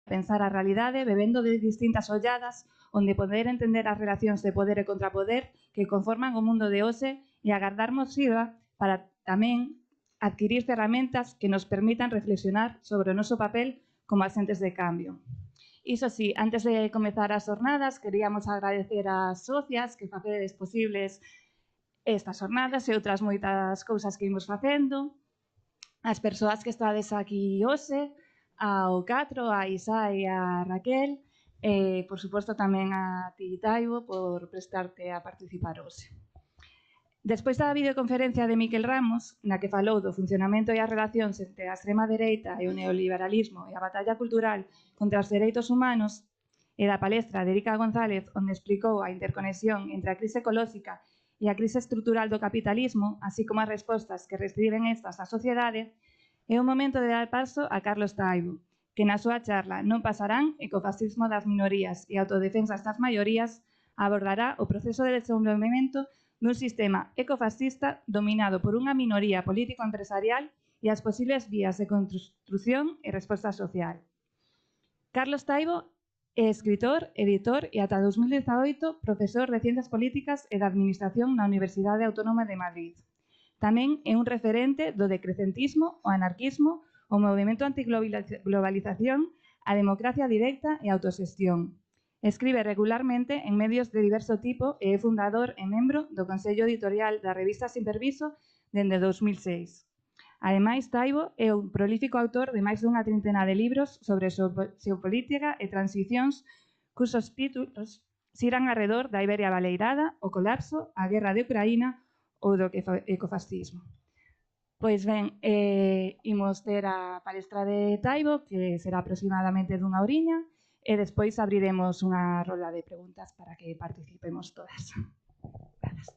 pensar a realidade bebendo de distintas olladas onde poder entender as relacións de poder e contrapoder que conforman o mundo de hoxe e agardarmos sirva para tamén adquirir ferramentas que nos permitan reflexionar sobre o noso papel como agentes de cambio. Iso sí, antes de comezar as jornadas, queríamos agradecer ás socias que facedes posibles estas jornadas e outras moitas cousas que imos facendo, as persoas que estades aquí hoxe, ao Catro, a Isa e a Raquel, e, por suposto, tamén a ti, Taibo, por prestarte a participar hoxe. Despois da videoconferencia de Miquel Ramos, na que falou do funcionamento e as relacións entre a extrema dereita e o neoliberalismo e a batalla cultural contra os dereitos humanos, e da palestra de Erika González, onde explicou a interconexión entre a crise ecolóxica e a crise estrutural do capitalismo, así como as respostas que reciben estas á sociedade, é o momento de dar paso a Carlos Taibo, que na súa charla Non pasarán, ecofascismo das minorías e autodefensas das maiorías, abordará o proceso de desenvolvemento dun sistema ecofascista dominado por unha minoría político-empresarial e as posibles vías de construción e resposta social. Carlos Taibo é escritor, editor e ata 2018 profesor de Ciencias Políticas e da Administración na Universidade Autónoma de Madrid. Tamén é un referente do decrecentismo, o anarquismo, o movimento antiglobalización, a democracia directa e a autoxestión. Escribe regularmente en medios de diverso tipo e é fundador e membro do Consello Editorial da revista Sin Permiso dende 2006. Ademais, Taibo é un prolífico autor de máis dunha trintena de libros sobre xeopolítica e transicións cusos títulos xiran arredor da Iberia baleirada, o colapso, a guerra de Ucraína ou do ecofascismo. Pois ben, imos ter a palestra de Taibo, que será aproximadamente dunha horiña, e despois abriremos unha rola de preguntas para que participemos todas. Gracias.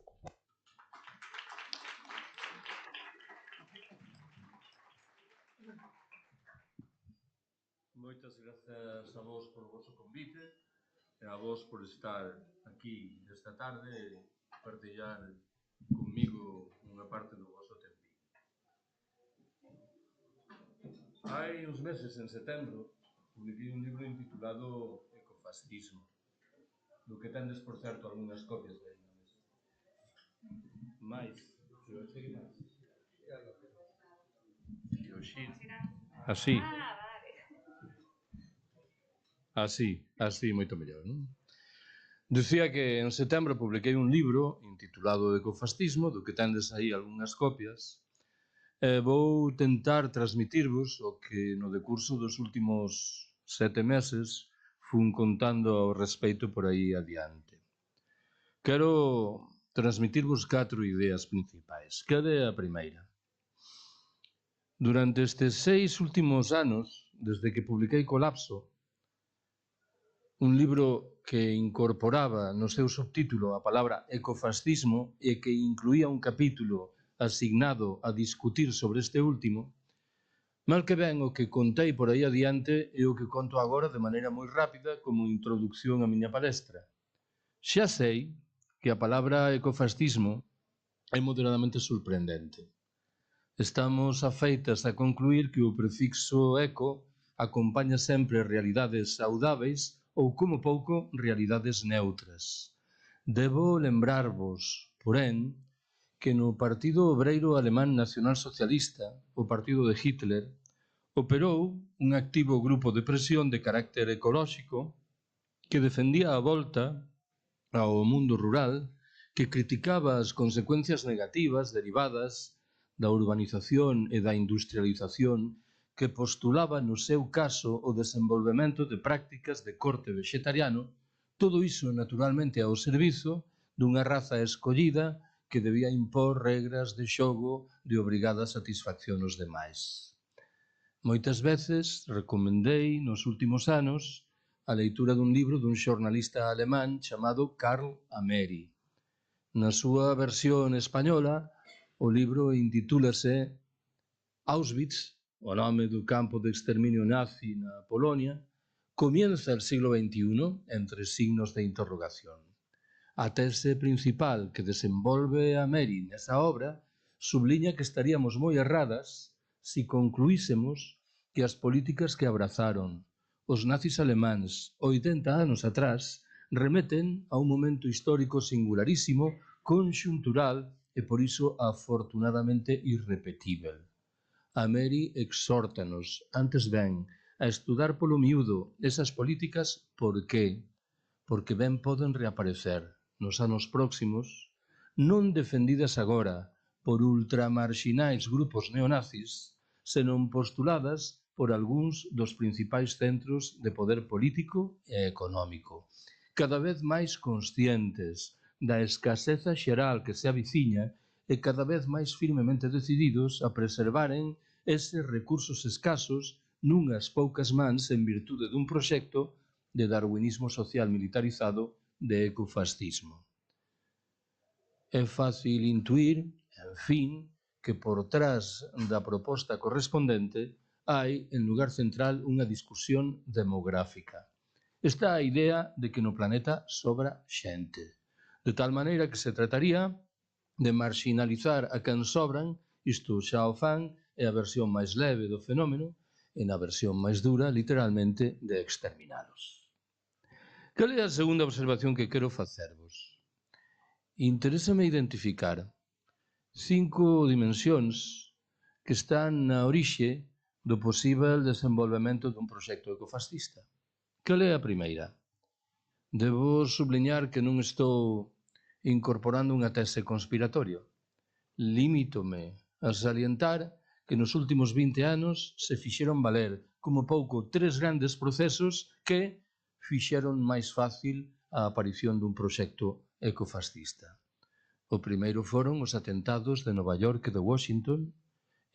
Moitas grazas a vos por o vosso convite e a vos por estar aquí esta tarde e partillar comigo unha parte do vosso tempo. Hai uns meses, en setembro, publiquei un libro intitulado Ecofascismo, do que tendes, por certo, algunhas copias de aí na mesa. Mais, que o chegue máis. Que o xire. Así. Así, moito mellor, non? Dicía que en setembro publiquei un libro intitulado Ecofascismo, do que tendes aí algunhas copias, e vou tentar transmitirvos o que no decurso dos últimos 7 meses fun contando ao respecto por aí adiante. Quero transmitirvos 4 ideas principais. Cal é a primeira? Durante estes 6 últimos anos, desde que publiquei Colapso, un libro que incorporaba no seu subtítulo a palabra ecofascismo e que incluía un capítulo asignado a discutir sobre este último, mal que ben o que contei por aí adiante é o que conto agora de maneira moi rápida como introducción á miña palestra. Xa sei que a palabra ecofascismo é moderadamente sorprendente. Estamos afeitas a concluir que o prefixo eco acompaña sempre realidades saudáveis ou, como pouco, realidades neutras. Debo lembrarvos, porén, que no Partido Obreiro Alemán Nacionalsocialista, o partido de Hitler, operou un activo grupo de presión de carácter ecolóxico que defendía a volta ao mundo rural, que criticaba as consecuencias negativas derivadas da urbanización e da industrialización, que postulaba no seu caso o desenvolvemento de prácticas de corte vegetariano, todo iso naturalmente ao servizo dunha raza escollida que debía impor regras de xogo de obrigada satisfacción aos demais. Moitas veces recomendei nos últimos anos a leitura dun libro dun xornalista alemán chamado Karl Ameri. Na súa versión española, o libro intitúlase Auschwitz, o nome do campo de exterminio nazi na Polonia, comienza el siglo XXI, entre signos de interrogación. A tese principal que desenvolve Ameri nesa obra subliña que estaríamos moi erradas si concluísemos que as políticas que abrazaron os nazis alemáns, 80 anos atrás, remeten a un momento histórico singularísimo, conxuntural e, por iso, afortunadamente irrepetível. A Mary exhórtanos, antes ben, a estudar polo miúdo esas políticas. Por qué? Porque ben poden reaparecer nos anos próximos, non defendidas agora por ultramarxinais grupos neonazis, senón postuladas por algúns dos principais centros de poder político e económico, cada vez máis conscientes da escaseza xeral que se aviciña e cada vez máis firmemente decididos a preservaren eses recursos escasos nunhas poucas mans en virtude dun proxecto de darwinismo social militarizado de ecofascismo. É fácil intuir, en fin, que por trás da proposta correspondente hai, en lugar central, unha discusión demográfica. Está a idea de que no planeta sobra xente, de tal maneira que se trataría de marxinalizar a quen sobran, isto xa o fan, é a versión máis leve do fenómeno, e na versión máis dura, literalmente, de exterminalos. Cal é a segunda observación que quero facervos? Interésame identificar 5 dimensións que están na orixe do posíbel desenvolvemento dun proxecto ecofascista. Cal é a primeira? Debo subliñar que non estou incorporando unha tese conspiratoria. Limítome a salientar que nos últimos 20 anos se fixeron valer como pouco 3 grandes procesos que fixeron máis fácil a aparición dun proxecto ecofascista. O primeiro foron os atentados de Nova York e de Washington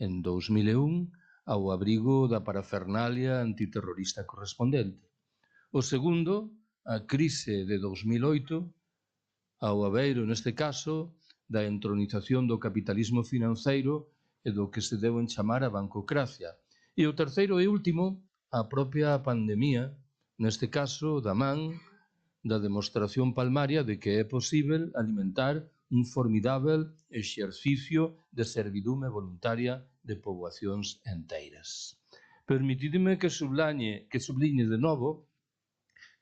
en 2001 ao abrigo da parafernalia antiterrorista correspondente. O segundo, a crise de 2008, ao abeiro, neste caso, da entronización do capitalismo financeiro e do que se deu en chamar a bancocracia. E o terceiro e último, a propia pandemia, neste caso, da man da demostración palmaria de que é posíbel alimentar un formidável exercicio de servidume voluntaria de poboacións enteiras. Permitidme que subliñe de novo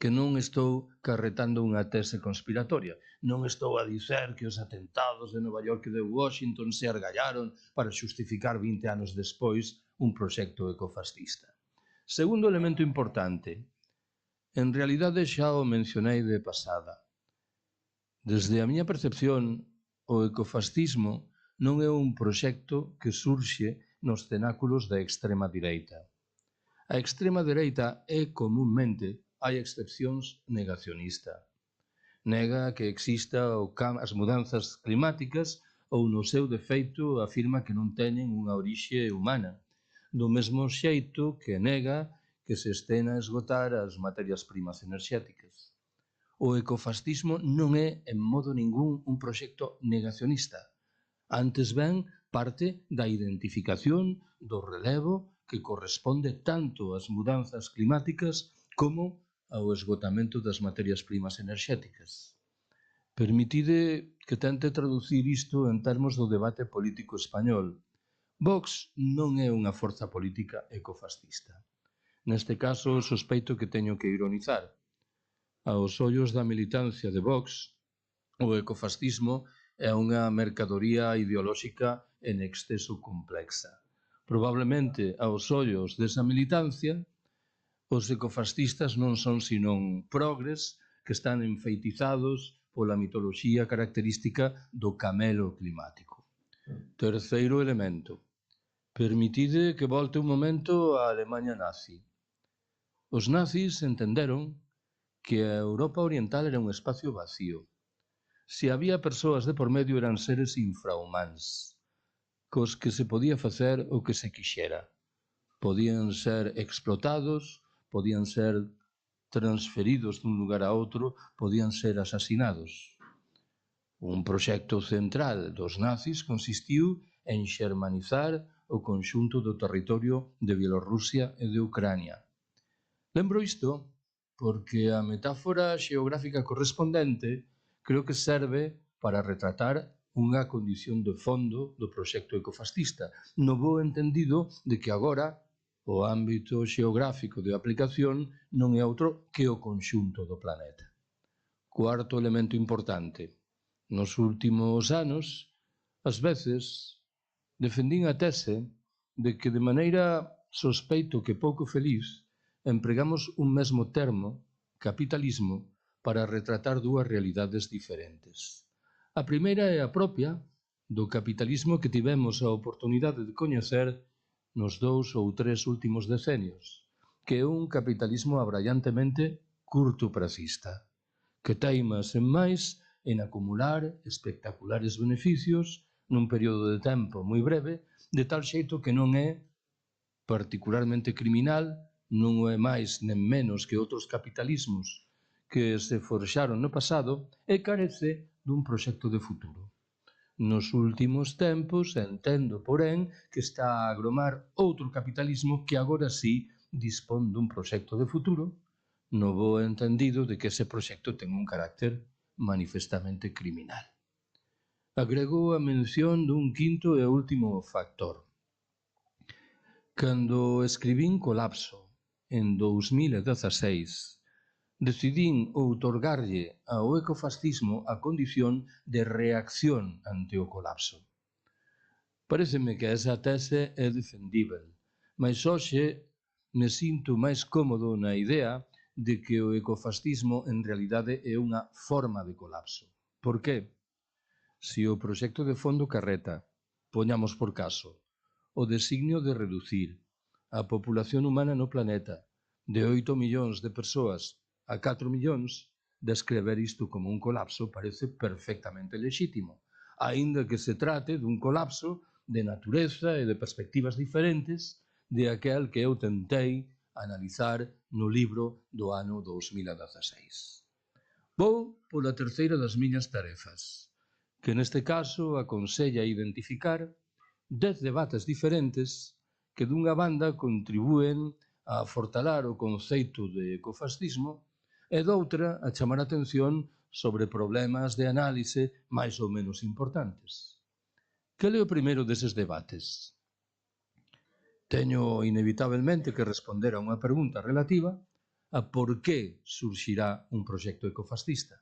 que non estou carretando unha tese conspiratoria. Non estou a dicer que os atentados de Nova York e de Washington se argallaron para xustificar 20 anos despois un proxecto ecofascista. Segundo elemento importante, en realidade xa o mencionei de pasada. Desde a miña percepción, o ecofascismo non é un proxecto que surxe nos cenáculos da extrema direita. A extrema direita é comúnmente, hai excepcións, negacionista. Nega que exista as mudanzas climáticas ou no seu defeito afirma que non teñen unha orixe humana, do mesmo xeito que nega que se estén a esgotar as materias primas enerxéticas. O ecofascismo non é en modo ningún un proxecto negacionista. Antes ben, parte da identificación do relevo que corresponde tanto ás mudanzas climáticas como ao esgotamento das materias primas enerxéticas. Permitide que tente traducir isto en termos do debate político español. Vox non é unha forza política ecofascista. Neste caso, sospeito que teño que ironizar. Aos ollos da militancia de Vox, o ecofascismo é unha mercadoría ideolóxica en exceso complexa. Probablemente, aos ollos desa militancia, os ecofascistas non son senón progres que están enfeitizados pola mitoloxía característica do camelo climático. Terceiro elemento. Permitide que volte un momento á Alemanha nazi. Os nazis entenderon que a Europa Oriental era un espacio vacío. Se había persoas de por medio eran seres infrahumáns, cos que se podía facer o que se quixera. Podían ser explotados, podían ser transferidos dun lugar a outro, podían ser asasinados. Un proxecto central dos nazis consistiu en xermanizar o conxunto do territorio de Bielorrusia e de Ucrania. Lembro isto porque a metáfora xeográfica correspondente creo que serve para retratar unha condición de fondo do proxecto ecofascista, no bo entendido de que agora O ámbito xeográfico de aplicación non é outro que o conxunto do planeta. Cuarto elemento importante. Nos últimos anos, ás veces, defendín a tese de que de maneira sospeito que pouco feliz empregamos un mesmo termo, capitalismo, para retratar dúas realidades diferentes. A primeira é a propia do capitalismo que tivemos a oportunidade de coñecer nos 2 ou 3 últimos decenios, que é un capitalismo abraiantemente curtoprazista, que teima sen máis en acumular espectaculares beneficios nun período de tempo moi breve, de tal xeito que non é particularmente criminal, non o é máis nen menos que outros capitalismos que se forxaron no pasado e carece dun proxecto de futuro. Nos últimos tempos entendo, porén, que está a agromar outro capitalismo que agora sí dispón dun proxecto de futuro, no bo entendido de que ese proxecto ten un carácter manifestamente criminal. Agrego a mención dun quinto e último factor. Cando escribín Colapso en 2016, decidín outorgarlle ao ecofascismo a condición de reacción ante o colapso. Paréceme que esa tese é defendível, mas hoxe me sinto máis cómodo na idea de que o ecofascismo en realidade é unha forma de colapso. Por que? Se o proxecto de fondo carreta, poñamos por caso, o designio de reducir a población humana no planeta de 8 millóns de persoas a 4 millóns, descrever isto como un colapso parece perfectamente lexítimo, aínda que se trate dun colapso de natureza e de perspectivas diferentes de aquel que eu tentei analizar no libro do ano 2016. Vou pola terceira das miñas tarefas, que neste caso aconsella identificar 10 debates diferentes que dunha banda contribúen a fortalar o conceito de ecofascismo e doutra a chamar a atención sobre problemas de análise máis ou menos importantes. Cal é o primeiro deses debates? Teño inevitablemente que responder a unha pregunta relativa a por que surxirá un proxecto ecofascista.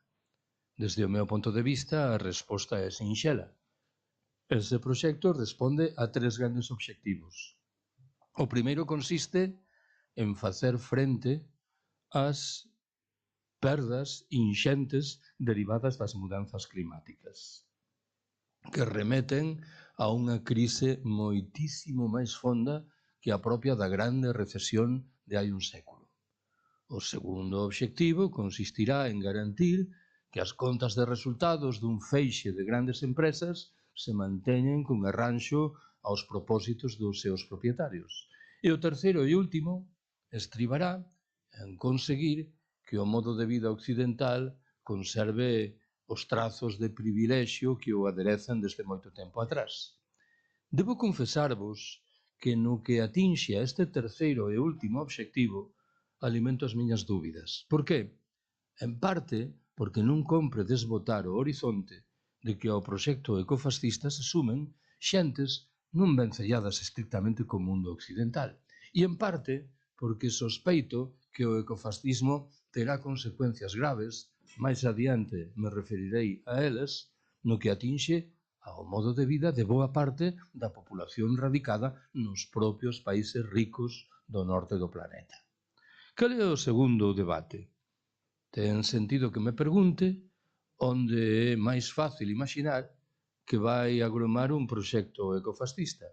Desde o meu ponto de vista, a resposta é sinxela. Ese proxecto responde a 3 grandes obxectivos. O primeiro consiste en facer frente ás perdas inxentes derivadas das mudanzas climáticas, que remeten a unha crise moitísimo máis fonda que a propia da grande recesión de hai un século. O segundo obxectivo consistirá en garantir que as contas de resultados dun feixe de grandes empresas se manteñen cun arranxo aos propósitos dos seus propietarios. E o terceiro e último estribará en conseguir que o modo de vida occidental conserve os trazos de privilexio que o aderezan desde moito tempo atrás. Debo confesarvos que no que atinxe a este terceiro e último obxectivo alimento as miñas dúbidas. Por que? En parte porque non compre desbotar o horizonte de que ao proxecto ecofascista se sumen xentes non vencelladas estrictamente co mundo occidental. E en parte porque sospeito que o ecofascismo terá consecuencias graves, máis adiante me referirei a elas, no que atinxe ao modo de vida de boa parte da populación radicada nos propios países ricos do norte do planeta. Cal é o segundo debate? Ten sentido que me pregunte onde é máis fácil imaginar que vai agromar un proxecto ecofascista.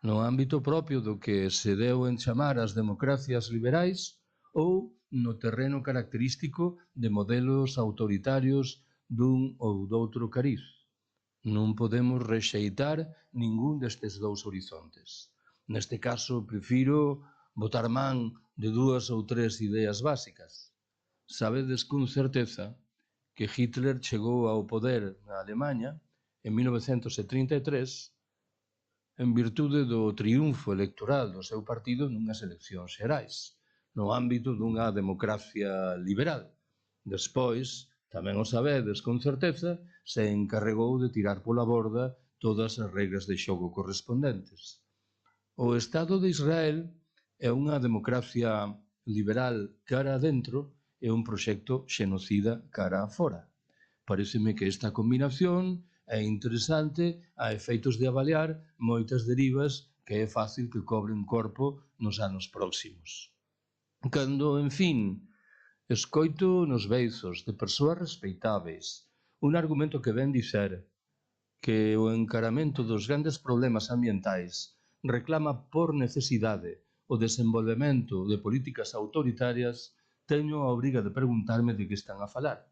No ámbito propio do que se deu en chamar as democracias liberais ou no terreno característico de modelos autoritarios dun ou doutro cariz. Non podemos rexeitar ningún destes dous horizontes. Neste caso, prefiro botar man de 2 ou 3 ideas básicas. Sabedes con certeza que Hitler chegou ao poder na Alemanha en 1933 en virtude do triunfo electoral do seu partido nunhas eleccións xerais, no ámbito dunha democracia liberal. Despois, tamén o sabedes con certeza, se encarregou de tirar pola borda todas as regras de xogo correspondentes. O Estado de Israel é unha democracia liberal cara adentro e un proxecto xenocida cara afora. Paréceme que esta combinación é interesante a efeitos de avaliar moitas derivas que é fácil que cobren corpo nos anos próximos. Cando, en fin, escoito nos beizos de persoas respeitáveis un argumento que ven dicer que o encaramento dos grandes problemas ambientais reclama por necesidade o desenvolvemento de políticas autoritarias, teño a obriga de preguntarme de que están a falar.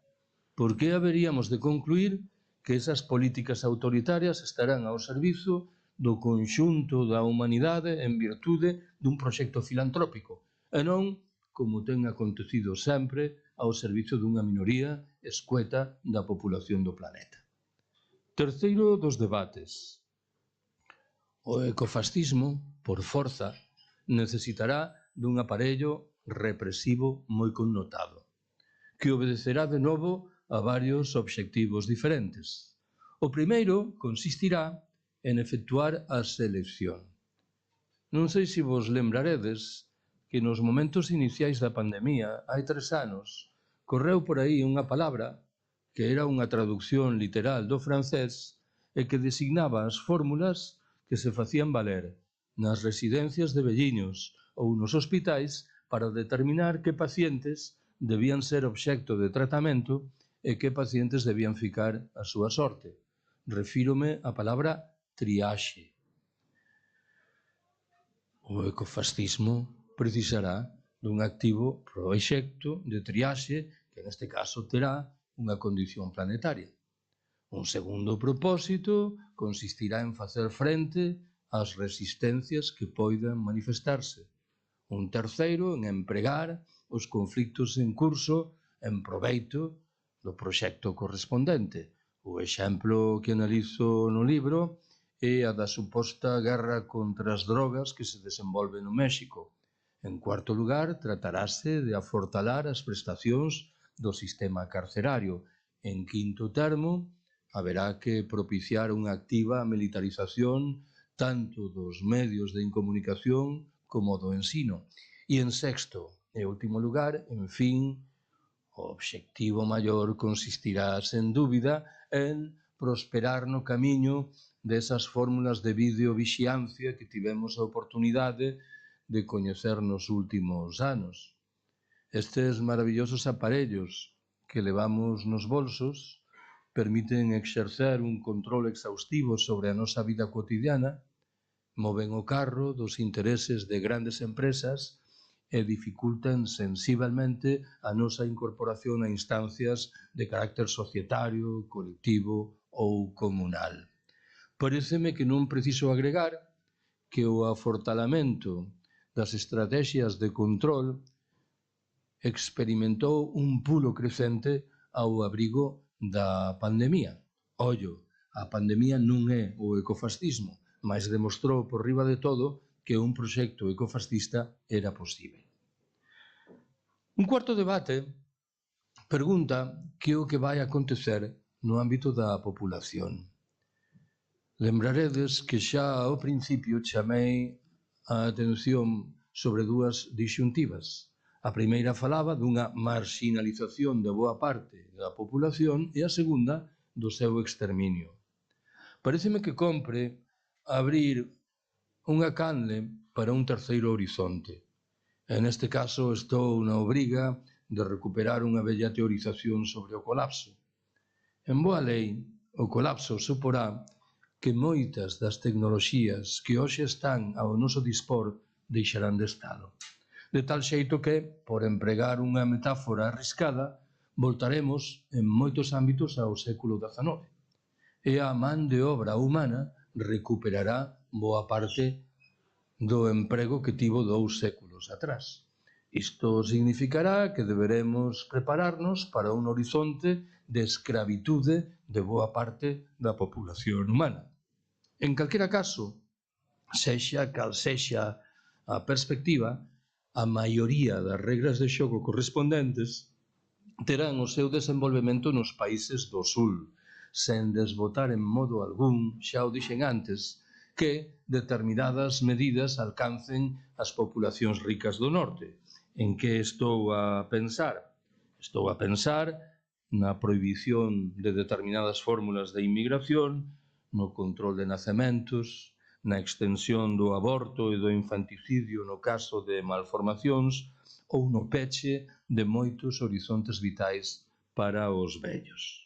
Por que haberíamos de concluir que esas políticas autoritarias estarán ao servizo do conxunto da humanidade en virtude dun proxecto filantrópico e non, como ten acontecido sempre, ao servizo dunha minoría escueta da populación do planeta? Terceiro dos debates. O ecofascismo, por forza, necesitará dun aparello represivo moi connotado, que obedecerá de novo a varios obxectivos diferentes. O primeiro consistirá en efectuar a selección. Non sei se vos lembraredes que nos momentos iniciais da pandemia, hai 3 anos, correu por aí unha palabra que era unha traducción literal do francés e que designaba as fórmulas que se facían valer nas residencias de velliños ou nos hospitais para determinar que pacientes debían ser obxecto de tratamento e que pacientes debían ficar a súa sorte. Refírome á palabra triaxe. O ecofascismo precisará dun activo proxecto de triaxe que neste caso terá unha condición planetaria. Un segundo propósito consistirá en facer frente ás resistencias que poidan manifestarse. Un terceiro en empregar os conflictos en curso en proveito do proxecto correspondente. O exemplo que analizo no libro é a da suposta guerra contra as drogas que se desenvolve no México. En cuarto lugar, tratarase de afortalar as prestacións do sistema carcerario. En quinto termo, haberá que propiciar unha activa militarización tanto dos medios de incomunicación como do ensino. E en sexto e último lugar, en fin, o obxectivo maior consistirá, sen dúbida, en prosperar no camiño desas fórmulas de videovixiancia que tivemos a oportunidade de coñecer nos últimos anos. Estes maravillosos aparellos que levamos nos bolsos permiten exercer un control exhaustivo sobre a nosa vida cotidiana, moven o carro dos intereses de grandes empresas e dificultan sensiblemente a nosa incorporación a instancias de carácter societario, colectivo ou comunal. Paréceme que non preciso agregar que o afortalamento das estrategias de control experimentou un pulo crecente ao abrigo da pandemia. Ollo, a pandemia non é o ecofascismo, mas demostrou por riba de todo que un proxecto ecofascista era posible. Un cuarto debate pregunta que é o que vai acontecer no ámbito da populación. Lembraredes que xa ao principio chamei a atención sobre dúas disxuntivas. A primeira falaba dunha marxinalización de boa parte da populación e a segunda do seu exterminio. Paréceme que compre abrir unha canle para un terceiro horizonte. En este caso estou na obriga de recuperar unha bella teorización sobre o colapso. En boa lei, o colapso suporá que moitas das tecnoloxías que hoxe están ao noso dispor deixarán de estalo. De tal xeito que, por empregar unha metáfora arriscada, voltaremos en moitos ámbitos ao século XIX. E a man de obra humana recuperará boa parte do emprego que tivo 2 séculos atrás. Isto significará que deberemos prepararnos para un horizonte de escravitude de boa parte da populación humana. En calquera caso, sexa cal sexa a perspectiva, a maioría das regras de xogo correspondentes terán o seu desenvolvemento nos países do Sul, sen desbotar en modo algún, xa o dixen antes, que determinadas medidas alcancen as populacións ricas do norte. En que estou a pensar? Estou a pensar na prohibición de determinadas fórmulas de inmigración, no control de nacementos, na extensión do aborto e do infanticidio no caso de malformacións ou no peche de moitos horizontes vitais para os vellos.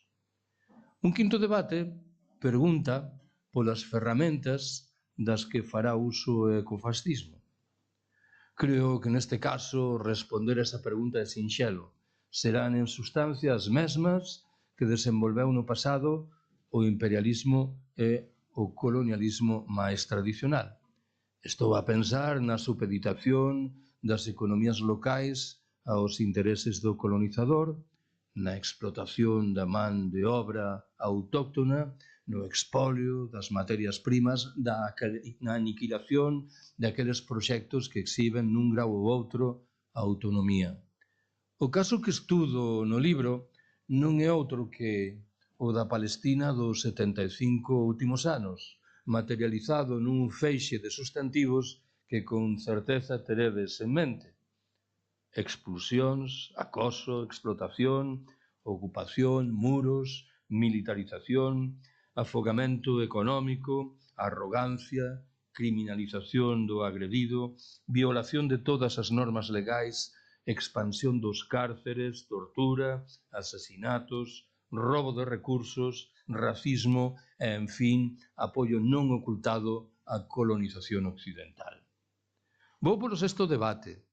Un quinto debate pregunta polas ferramentas das que fará uso o ecofascismo. Creo que neste caso responder a esa pregunta é sinxelo. Serán en sustancia as mesmas que desenvolveu no pasado o imperialismo e o colonialismo máis tradicional. Estou a pensar na supeditación das economías locais aos intereses do colonizador, na explotación da man de obra autóctona, no expolio das materias primas, na aniquilación daqueles proxectos que exhiben nun grau ou outro a autonomía. O caso que estudo no libro non é outro que o da Palestina dos 75 últimos anos, materializado nun feixe de sustantivos que con certeza teredes en mente. Expulsións, acoso, explotación, ocupación, muros, militarización, afogamento económico, arrogancia, criminalización do agredido, violación de todas as normas legais, expansión dos cárceres, tortura, asesinatos, robo de recursos, racismo e, en fin, apoio non ocultado á colonización occidental. Vou polo sexto debate,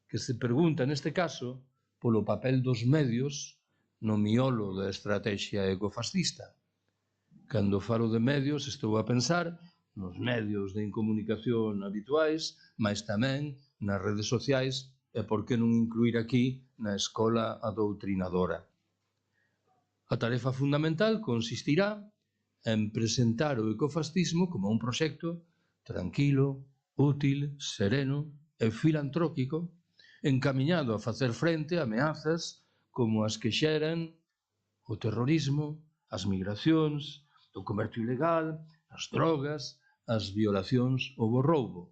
que se pregunta, neste caso, polo papel dos medios no miolo da estrategia ecofascista. Cando falo de medios, estou a pensar nos medios de comunicación habituais, mas tamén nas redes sociais e por que non incluir aquí na escola adoutrinadora. A tarefa fundamental consistirá en presentar o ecofascismo como un proxecto tranquilo, útil, sereno e filantrópico, encamiñado a facer frente a ameazas como as que xeran o terrorismo, as migracións, o comercio ilegal, as drogas, as violacións ou o roubo.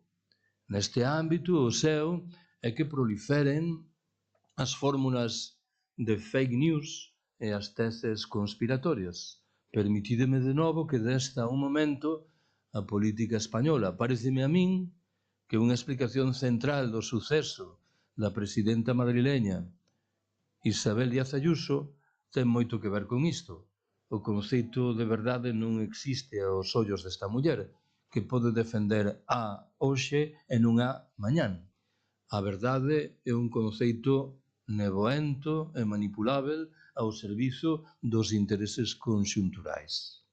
Neste ámbito, o seu é que proliferen as fórmulas de fake news e as teses conspiratorias. Permitideme de novo que desta un momento a política española. Paréceme a min que unha explicación central do suceso da presidenta madrileña Isabel Díaz Ayuso ten moito que ver con isto. O conceito de verdade non existe aos ollos desta muller, que pode defender A hoxe e non A mañán. A verdade é un conceito neboento e manipulável ao servizo dos intereses conxunturais.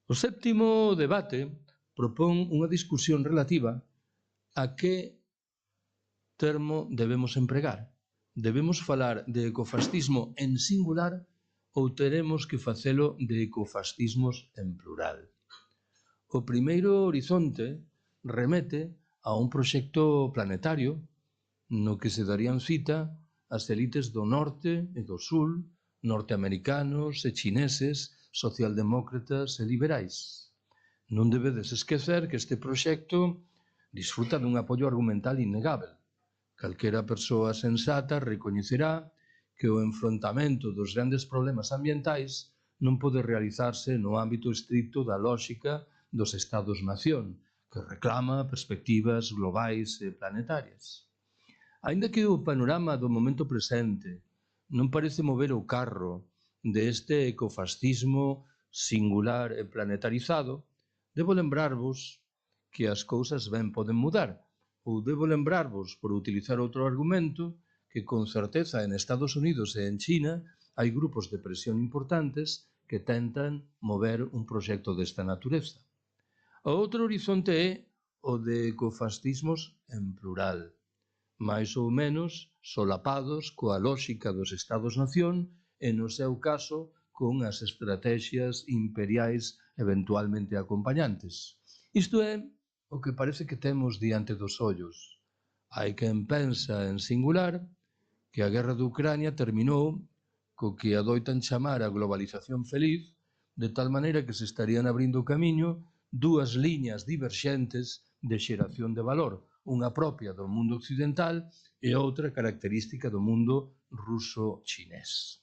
O sétimo debate propón unha discusión relativa a que termo debemos empregar. Debemos falar de ecofascismo en singular ou teremos que facelo de ecofascismos en plural. O primeiro horizonte remete a un proxecto planetario no que se darían cita as elites do norte e do sul, norteamericanos e chineses, socialdemócratas e liberais. Non debedes esquecer que este proxecto disfruta dun apoio argumental innegável. Calquera persoa sensata recoñecerá que o enfrontamento dos grandes problemas ambientais non pode realizarse no ámbito estricto da lóxica dos Estados-nación, que reclama perspectivas globais e planetarias. Aínda que o panorama do momento presente non parece mover o carro deste ecofascismo singular e planetarizado, debo lembrarvos que as cousas ben poden mudar, ou debo lembrarvos, por utilizar outro argumento, que con certeza en Estados Unidos e en China hai grupos de presión importantes que tentan mover un proxecto desta natureza. O outro horizonte é o de ecofascismos en plural, máis ou menos solapados coa lóxica dos Estados-nación e, no seu caso, con as estrategias imperiais eventualmente acompañantes. Isto é o que parece que temos diante dos ollos. Hai quen pensa en singular que a guerra de Ucrania terminou co que adoitan chamar a globalización feliz, de tal maneira que se estarían abrindo camiño dúas liñas diverxentes de xeración de valor, unha propia do mundo occidental e outra característica do mundo ruso-chinés.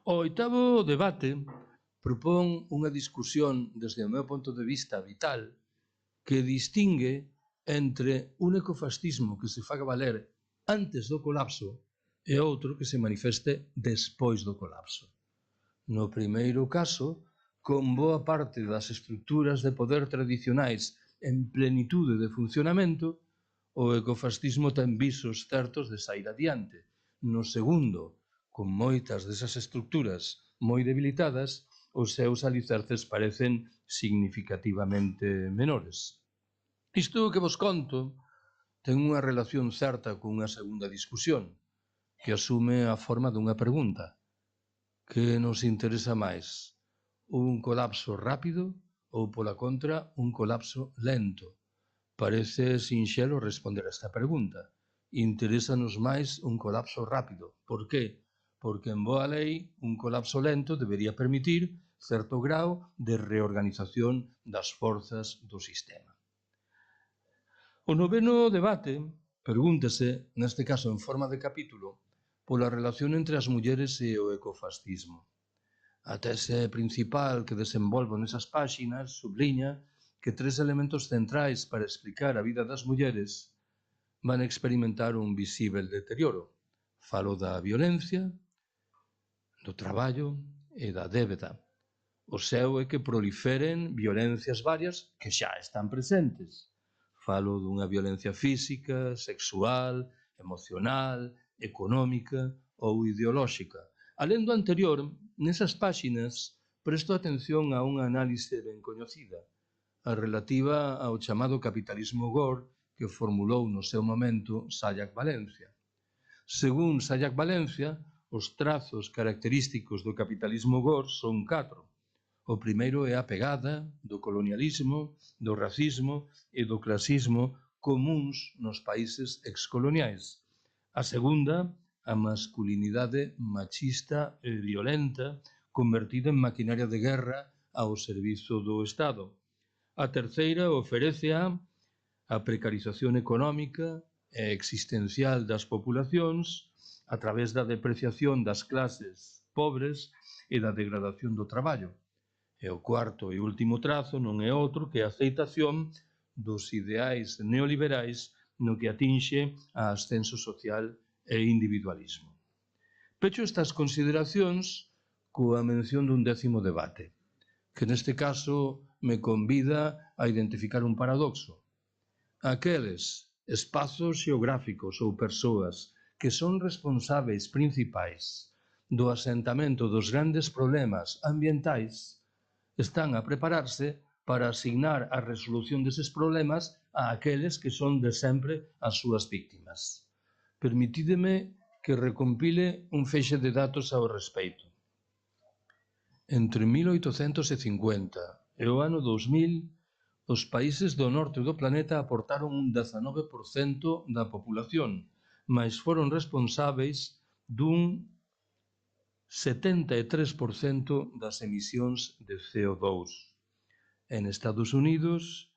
O oitavo debate propón unha discusión desde o meu punto de vista vital que distingue entre un ecofascismo que se faga valer antes do colapso e outro que se manifeste despois do colapso. No primeiro caso, con boa parte das estruturas de poder tradicionais en plenitude de funcionamento, o ecofascismo ten visos certos de sair adiante. No segundo, con moitas desas estruturas moi debilitadas, os seus alicerces parecen significativamente menores. Isto que vos conto ten unha relación certa con unha segunda discusión, que asume a forma dunha pregunta. Que nos interesa máis? Un colapso rápido ou, pola contra, un colapso lento? Parece sinxelo responder a esta pregunta. Interésanos máis un colapso rápido. Por qué? Porque, en boa lei, un colapso lento debería permitir certo grau de reorganización das forzas do sistema. O noveno debate pregúntase, neste caso en forma de capítulo, pola relación entre as mulleres e o ecofascismo. A tese principal que desenvolvo nesas páxinas subliña que tres elementos centrais para explicar a vida das mulleres van experimentar un visível deterioro. Falo da violencia, do traballo e da débeda. O seu é que proliferen violencias varias que xa están presentes. Falo dunha violencia física, sexual, emocional, económica ou ideolóxica. Alén do anterior, nesas páxinas presto atención a unha análise ben coñecida, a relativa ao chamado capitalismo gore que formulou no seu momento Sayak Valencia. Según Sayak Valencia, os trazos característicos do capitalismo gore son 4. O primeiro é a pegada do colonialismo, do racismo e do clasismo comuns nos países excoloniais. A segunda, a masculinidade machista e violenta convertida en maquinaria de guerra ao servizo do Estado. A terceira oferece a precarización económica e existencial das populacións a través da depreciación das clases pobres e da degradación do traballo. E o cuarto e último trazo non é outro que a aceitación dos ideais neoliberais no que atinxe a ascenso social e individualismo. Pecho estas consideracións coa mención dun décimo debate, que neste caso me convida a identificar un paradoxo. Aqueles espazos xeográficos ou persoas que son responsáveis principais do asentamento dos grandes problemas ambientais están a prepararse para asignar a resolución deses problemas a aqueles que son de sempre as súas víctimas. Permitídeme que recompile un feixe de datos ao respeito. Entre 1850 e o ano 2000, os países do norte do planeta aportaron un 19% da población, mas foron responsáveis dun 73% das emisións de CO2. En Estados Unidos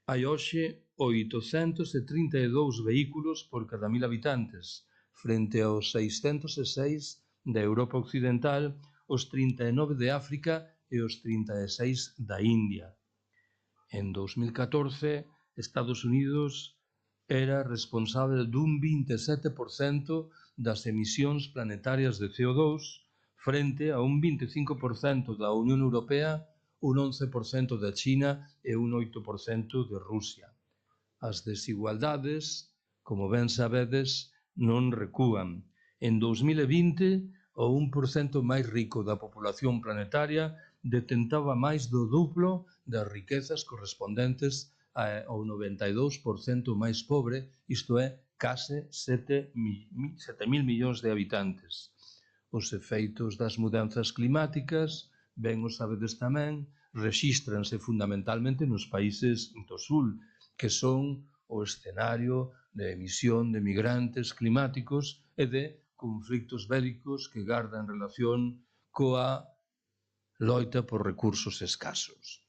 hai hoxe 832 vehículos por cada 1000 habitantes, frente aos 606 da Europa Occidental, os 39 de África e os 36 da India. En 2014, Estados Unidos era responsable dun 27% das emisións planetarias de CO2 frente a un 25% da Unión Europea, un 11% da China e un 8% de Rusia. As desigualdades, como ben sabedes, non recúan. En 2020, o 1% máis rico da población planetaria detentaba máis do duplo das riquezas correspondentes ao 92% máis pobre, isto é, case 7.000 millóns de habitantes. Os efeitos das mudanzas climáticas, ben o sabedes tamén, rexístranse fundamentalmente nos países do sul, que son o escenario de emisión de migrantes climáticos e de conflictos bélicos que gardan relación coa loita por recursos escasos.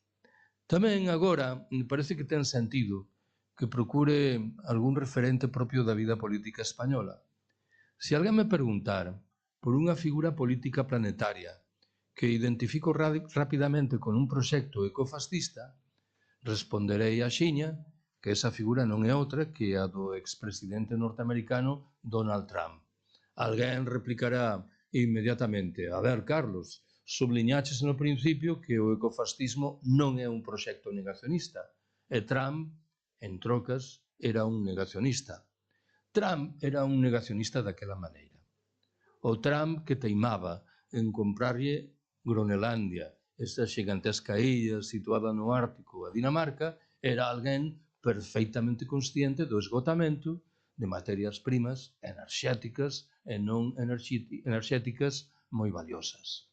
Tamén agora parece que ten sentido que procure algún referente propio da vida política española. Se alguén me preguntar por unha figura política planetaria que identifico rapidamente con un proxecto ecofascista, responderei axiña que esa figura non é outra que a do expresidente norteamericano Donald Trump. Alguén replicará inmediatamente: a ver, Carlos, subliñaches no principio que o ecofascismo non é un proxecto negacionista, e Trump, en trocas, era un negacionista. Trump era un negacionista daquela maneira. O Trump que teimaba en comprarlle Groenlandia, esa xigantesca illa situada no Ártico a Dinamarca, era alguén perfeitamente consciente do esgotamento de materias primas enerxéticas e non enerxéticas moi valiosas.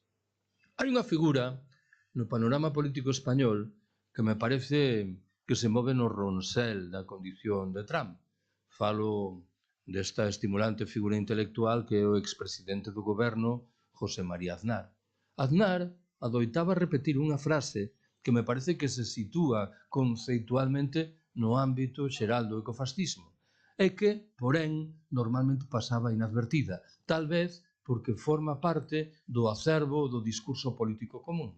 Hai unha figura no panorama político español que me parece que se move no ronsel da condición de Trump. Falo desta estimulante figura intelectual que é o expresidente do goberno, José María Aznar. Aznar adoitaba repetir unha frase que me parece que se sitúa conceitualmente no ámbito xeral do ecofascismo e que, porén, normalmente pasaba inadvertida, tal vez porque forma parte do acervo do discurso político común.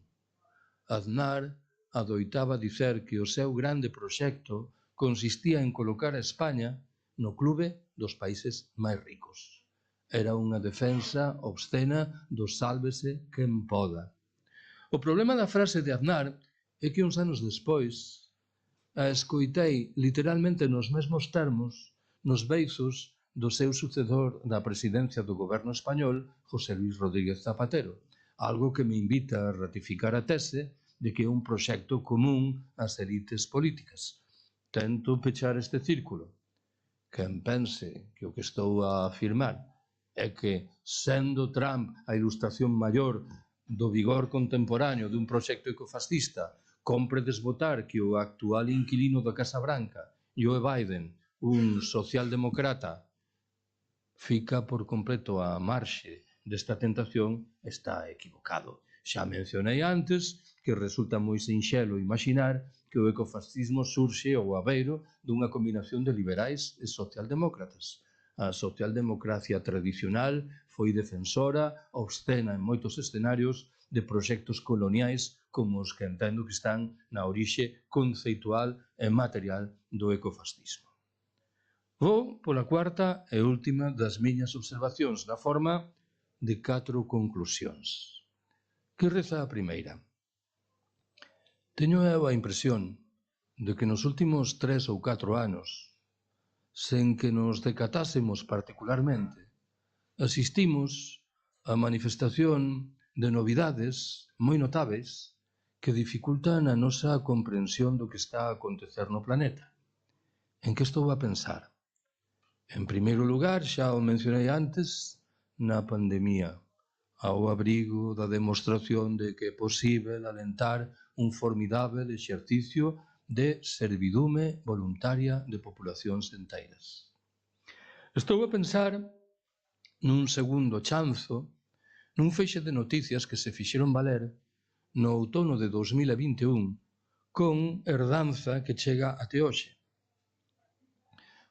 Aznar adoitaba dicer que o seu grande proxecto consistía en colocar a España no clube dos países máis ricos. Era unha defensa obscena do sálvese quen poda. O problema da frase de Aznar é que uns anos despois a escoitei literalmente nos mesmos termos nos beizos do seu sucedor da presidencia do goberno español, José Luis Rodríguez Zapatero, algo que me invita a ratificar a tese de que é un proxecto común ás elites políticas. Tento pechar este círculo. Quen pense que o que estou a afirmar é que, sendo Trump a ilustración maior do vigor contemporáneo dun proxecto ecofascista, compre desbotar que o actual inquilino da Casa Branca, Joe Biden, un socialdemócrata, fica por completo á marxe desta tentación, está equivocado. Xa mencionei antes que resulta moi sinxelo imaginar que o ecofascismo surxe ao abeiro dunha combinación de liberais e socialdemócratas. A socialdemocracia tradicional foi defensora, obscena en moitos escenarios, de proxectos coloniais como os que entendo que están na orixe conceitual e material do ecofascismo. Vou pola cuarta e última das miñas observacións na forma de 4 conclusións. Que reza a primeira? Teño eu a impresión de que nos últimos 3 ou 4 anos, sen que nos decatásemos particularmente, asistimos a manifestación de novidades moi notáveis que dificultan a nosa comprensión do que está a acontecer no planeta. En que estou a pensar? En primeiro lugar, xa o mencionei antes, na pandemia, ao abrigo da demostración de que é posíbel alentar un formidável exercicio de servidume voluntaria de populacións enteiras. Estou a pensar nun segundo chanzo, nun feixe de noticias que se fixeron valer no outono de 2021 con herdanza que chega até hoxe.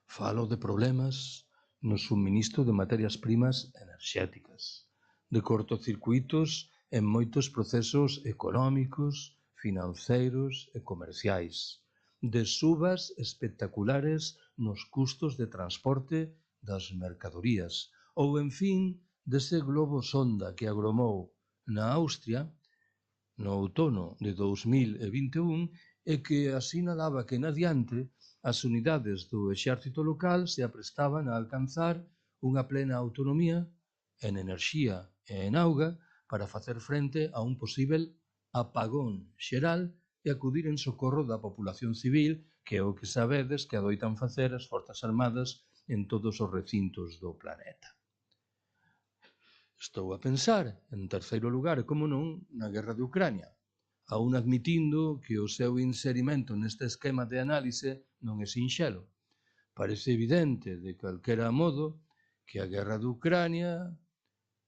Falo de problemas no suministro de materias primas enerxéticas, de cortocircuitos en moitos procesos económicos, financeiros e comerciais, de subas espectaculares nos custos de transporte das mercadorías, ou, en fin, dese globo sonda que agromou na Austria no outono de 2021 e que asinalaba que en adiante as unidades do exército local se aprestaban a alcanzar unha plena autonomía en enerxía e en auga para facer frente a un posíbel apagón xeral e acudir en socorro da populación civil, que é o que sabedes que adoitan facer as Forzas Armadas en todos os recintos do planeta. Estou a pensar, en terceiro lugar, como non, na guerra de Ucrania, aún admitindo que o seu inserimento neste esquema de análise non é sinxelo. Parece evidente, de calquera modo, que a guerra de Ucrania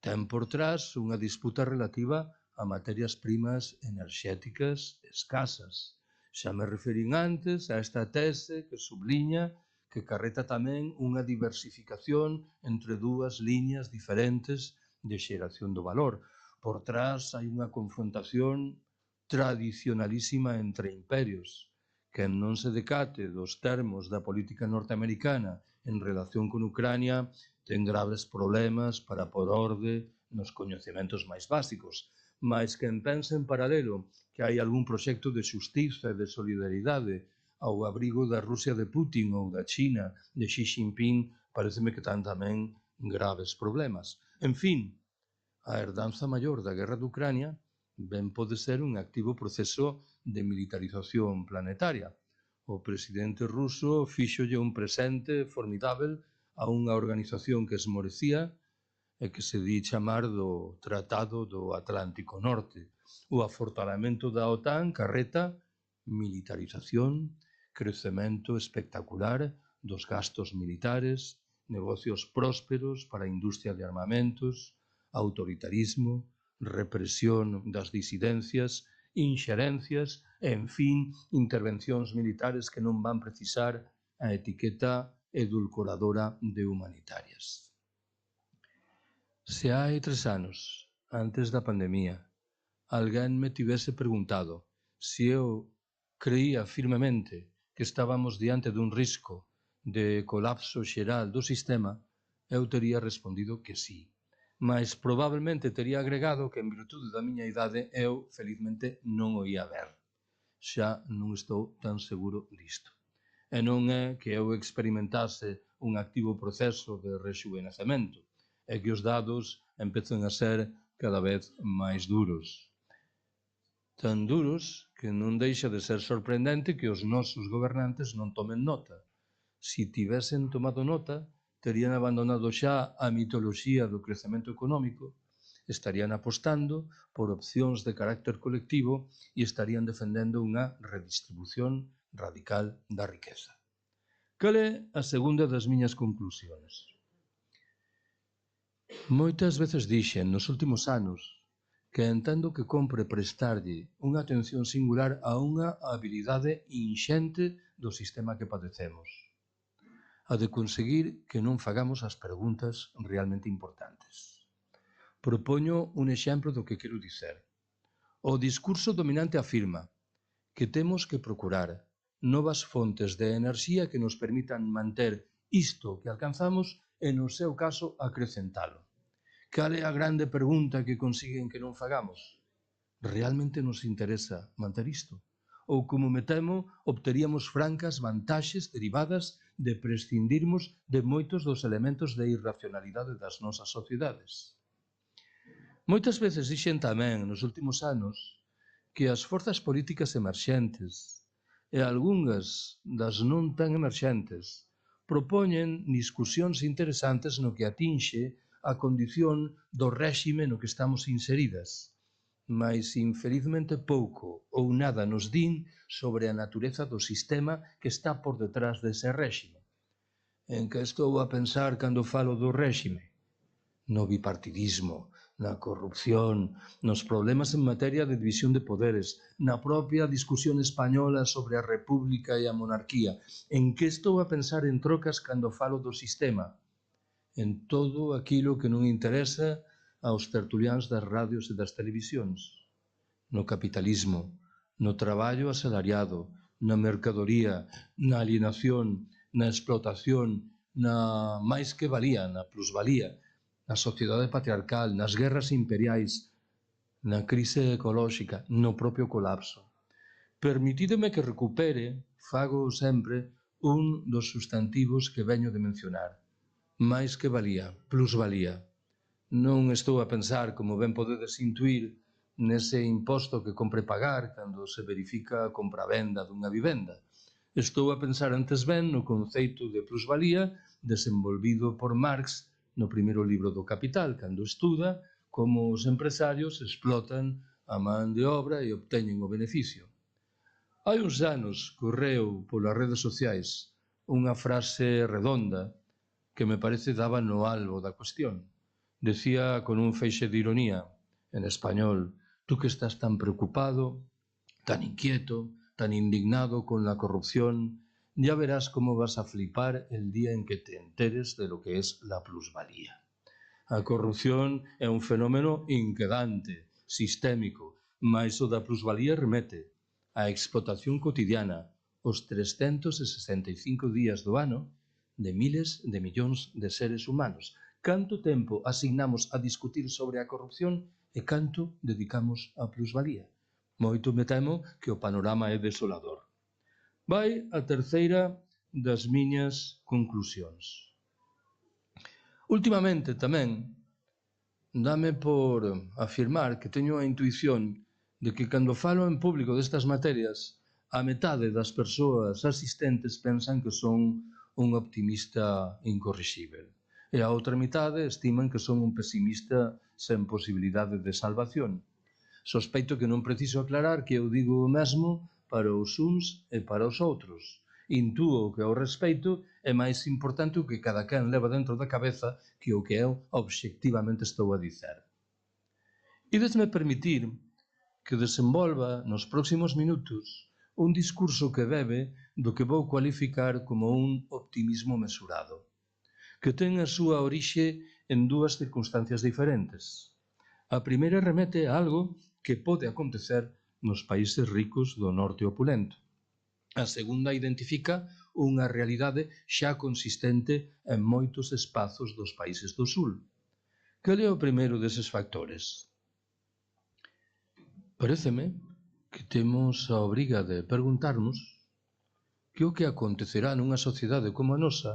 ten por trás unha disputa relativa a materias primas enerxéticas escasas, Xa me referín antes a esta tese que subliña que carreta tamén unha diversificación entre dúas liñas diferentes de xeración do valor. Por trás hai unha confrontación tradicionalísima entre imperios. Quen non se decate dos termos da política norteamericana en relación con Ucrania ten graves problemas para por orde nos coñecementos máis básicos. Mais quen pensa en paralelo que hai algún proxecto de xustiza e de solidaridade ao abrigo da Rusia de Putin ou da China de Xi Jinping, pareceme que ten tamén graves problemas. En fin, a herdanza maior da guerra de Ucrania ben pode ser un activo proceso de militarización planetaria. O presidente ruso fíxolle un presente formidável a unha organización que esmorecía e que se di chamar do Tratado do Atlántico Norte. O afortalamento da OTAN carreta militarización, crecemento espectacular dos gastos militares, negocios prósperos para a industria de armamentos, autoritarismo, represión das disidencias, inxerencias e, en fin, intervencións militares que non van precisar a etiqueta edulcoradora de humanitarias. Se hai 3 anos, antes da pandemia, alguén me tivese preguntado se eu creía firmemente que estábamos diante dun risco de colapso xeral do sistema, eu tería respondido que sí. Mas probablemente tería agregado que en virtude da miña idade eu, felizmente, non o ia ver. Xa non estou tan seguro disto. E non é que eu experimentase un activo proceso de rexuvenecemento, é que os dados empezan a ser cada vez máis duros. Tan duros que non deixa de ser sorprendente que os nosos gobernantes non tomen nota. Si tivesen tomado nota, terían abandonado xa a mitoloxía do crecemento económico, estarían apostando por opcións de carácter colectivo e estarían defendendo unha redistribución radical da riqueza. Cal é a segunda das miñas conclusións? Moitas veces dixen nos últimos anos que entendo que compre prestarlle unha atención singular a unha habilidade inxente do sistema que padecemos, a de conseguir que non fagamos as preguntas realmente importantes. Propoño un exemplo do que quero dicer. O discurso dominante afirma que temos que procurar novas fontes de enerxía que nos permitan manter isto que alcanzamos e, no seu caso, acrecentalo. Cal é a grande pregunta que consiguen que non fagamos? Realmente nos interesa manter isto? Ou, como me temo, obteríamos francas vantaxes derivadas de prescindirmos de moitos dos elementos de irracionalidade das nosas sociedades? Moitas veces dixen tamén nos últimos anos que as forzas políticas emerxentes e algunhas das non tan emerxentes propoñen discusións interesantes no que atinxe a condición do réxime no que estamos inseridas, mas infelizmente pouco ou nada nos din sobre a natureza do sistema que está por detrás dese réxime. En que estou a pensar cando falo do réxime? No bipartidismo, na corrupción, nos problemas en materia de división de poderes, na propia discusión española sobre a república e a monarquía. En que estou a pensar en trocas cando falo do sistema? En todo aquilo que non interesa aos tertuliáns das radios e das televisións. No capitalismo, no traballo asalariado, na mercadoría, na alienación, na explotación, na máis que valía, na plusvalía, na sociedade patriarcal, nas guerras imperiais, na crise ecolóxica, no propio colapso. Permitídeme que recupere, fago sempre, un dos sustantivos que veño de mencionar. Máis que valía, plusvalía. Non estou a pensar, como ben podedes intuir, nese imposto que compre pagar cando se verifica a compra-venda dunha vivenda. Estou a pensar antes ben no conceito de plusvalía desenvolvido por Marx no primeiro libro do Capital, cando estuda como os empresarios explotan a man de obra e obteñen o beneficio. Hai uns anos correu polas redes sociais unha frase redonda que me parece daba no albo da cuestión. Decía con un feixe de ironía, en español: tú que estás tan preocupado, tan inquieto, tan indignado con la corrupción, ya verás cómo vas a flipar el día en que te enteres de lo que es la plusvalía. A corrupción é un fenómeno inquedante, sistémico, mais o da plusvalía remete á explotación cotidiana, os 365 días do ano, de miles de millóns de seres humanos. Canto tempo asignamos a discutir sobre a corrupción e canto dedicamos á plusvalía? Moito me temo que o panorama é desolador. Vai a terceira das miñas conclusións. Últimamente tamén dame por afirmar que teño a intuición de que cando falo en público destas materias, a metade das persoas asistentes pensan que son un optimista incorrixível e a outra metade estiman que son un pesimista sen posibilidade de salvación. Sospeito que non preciso aclarar que eu digo o mesmo para os uns e para os outros. Intúo que ao respeito é máis importante o que cada quen leva dentro da cabeza que o que eu obxectivamente estou a dicer. Idesme permitir que desenvolva nos próximos minutos un discurso que bebe do que vou cualificar como un optimismo mesurado, que ten a súa orixe en dúas circunstancias diferentes. A primeira remete a algo que pode acontecer nos países ricos do norte opulento. A segunda identifica unha realidade xa consistente en moitos espazos dos países do sul. Cal é o primeiro deses factores? Paréceme que temos a obriga de preguntarnos que o que acontecerá nunha sociedade como a nosa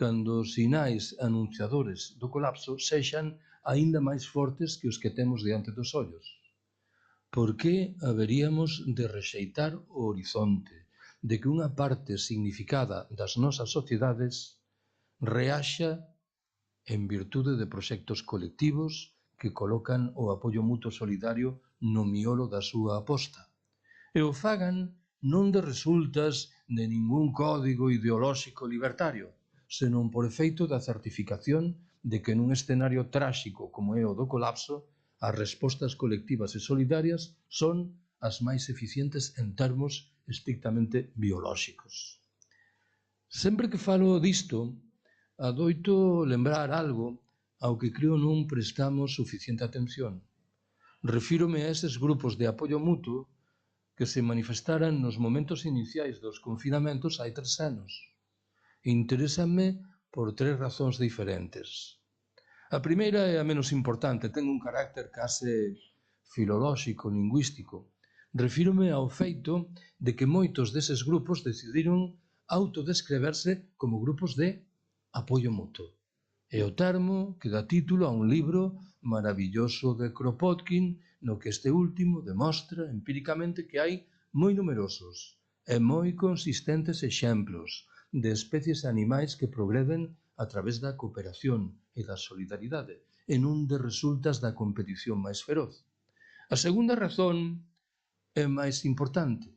cando os sinais anunciadores do colapso sexan aínda máis fortes que os que temos diante dos ollos. Por que haberíamos de rexeitar o horizonte de que unha parte significada das nosas sociedades reaxa en virtude de proxectos colectivos que colocan o apoio mutuo solidario no miolo da súa aposta e o fagan non de resultas de ningún código ideolóxico libertario, senón por efeito da certificación de que nun escenario tráxico como é o do colapso, as respostas colectivas e solidarias son as máis eficientes en termos estrictamente biolóxicos. Sempre que falo disto, adoito lembrar algo ao que creo non prestamos suficiente atención. Refírome a eses grupos de apoio mutuo que se manifestaran nos momentos iniciais dos confinamentos hai 3 anos. Interésanme por 3 razóns diferentes. A primeira é a menos importante, ten un carácter case filolóxico, lingüístico. Refírome ao feito de que moitos deses grupos decidiron autodescreverse como grupos de apoio mutuo. É o termo que dá título a un libro maravilloso de Kropotkin, no que este último demostra empíricamente que hai moi numerosos e moi consistentes exemplos de especies animais que progreden a través da cooperación e da solidaridade, e non de resultas da competición máis feroz. A segunda razón é máis importante.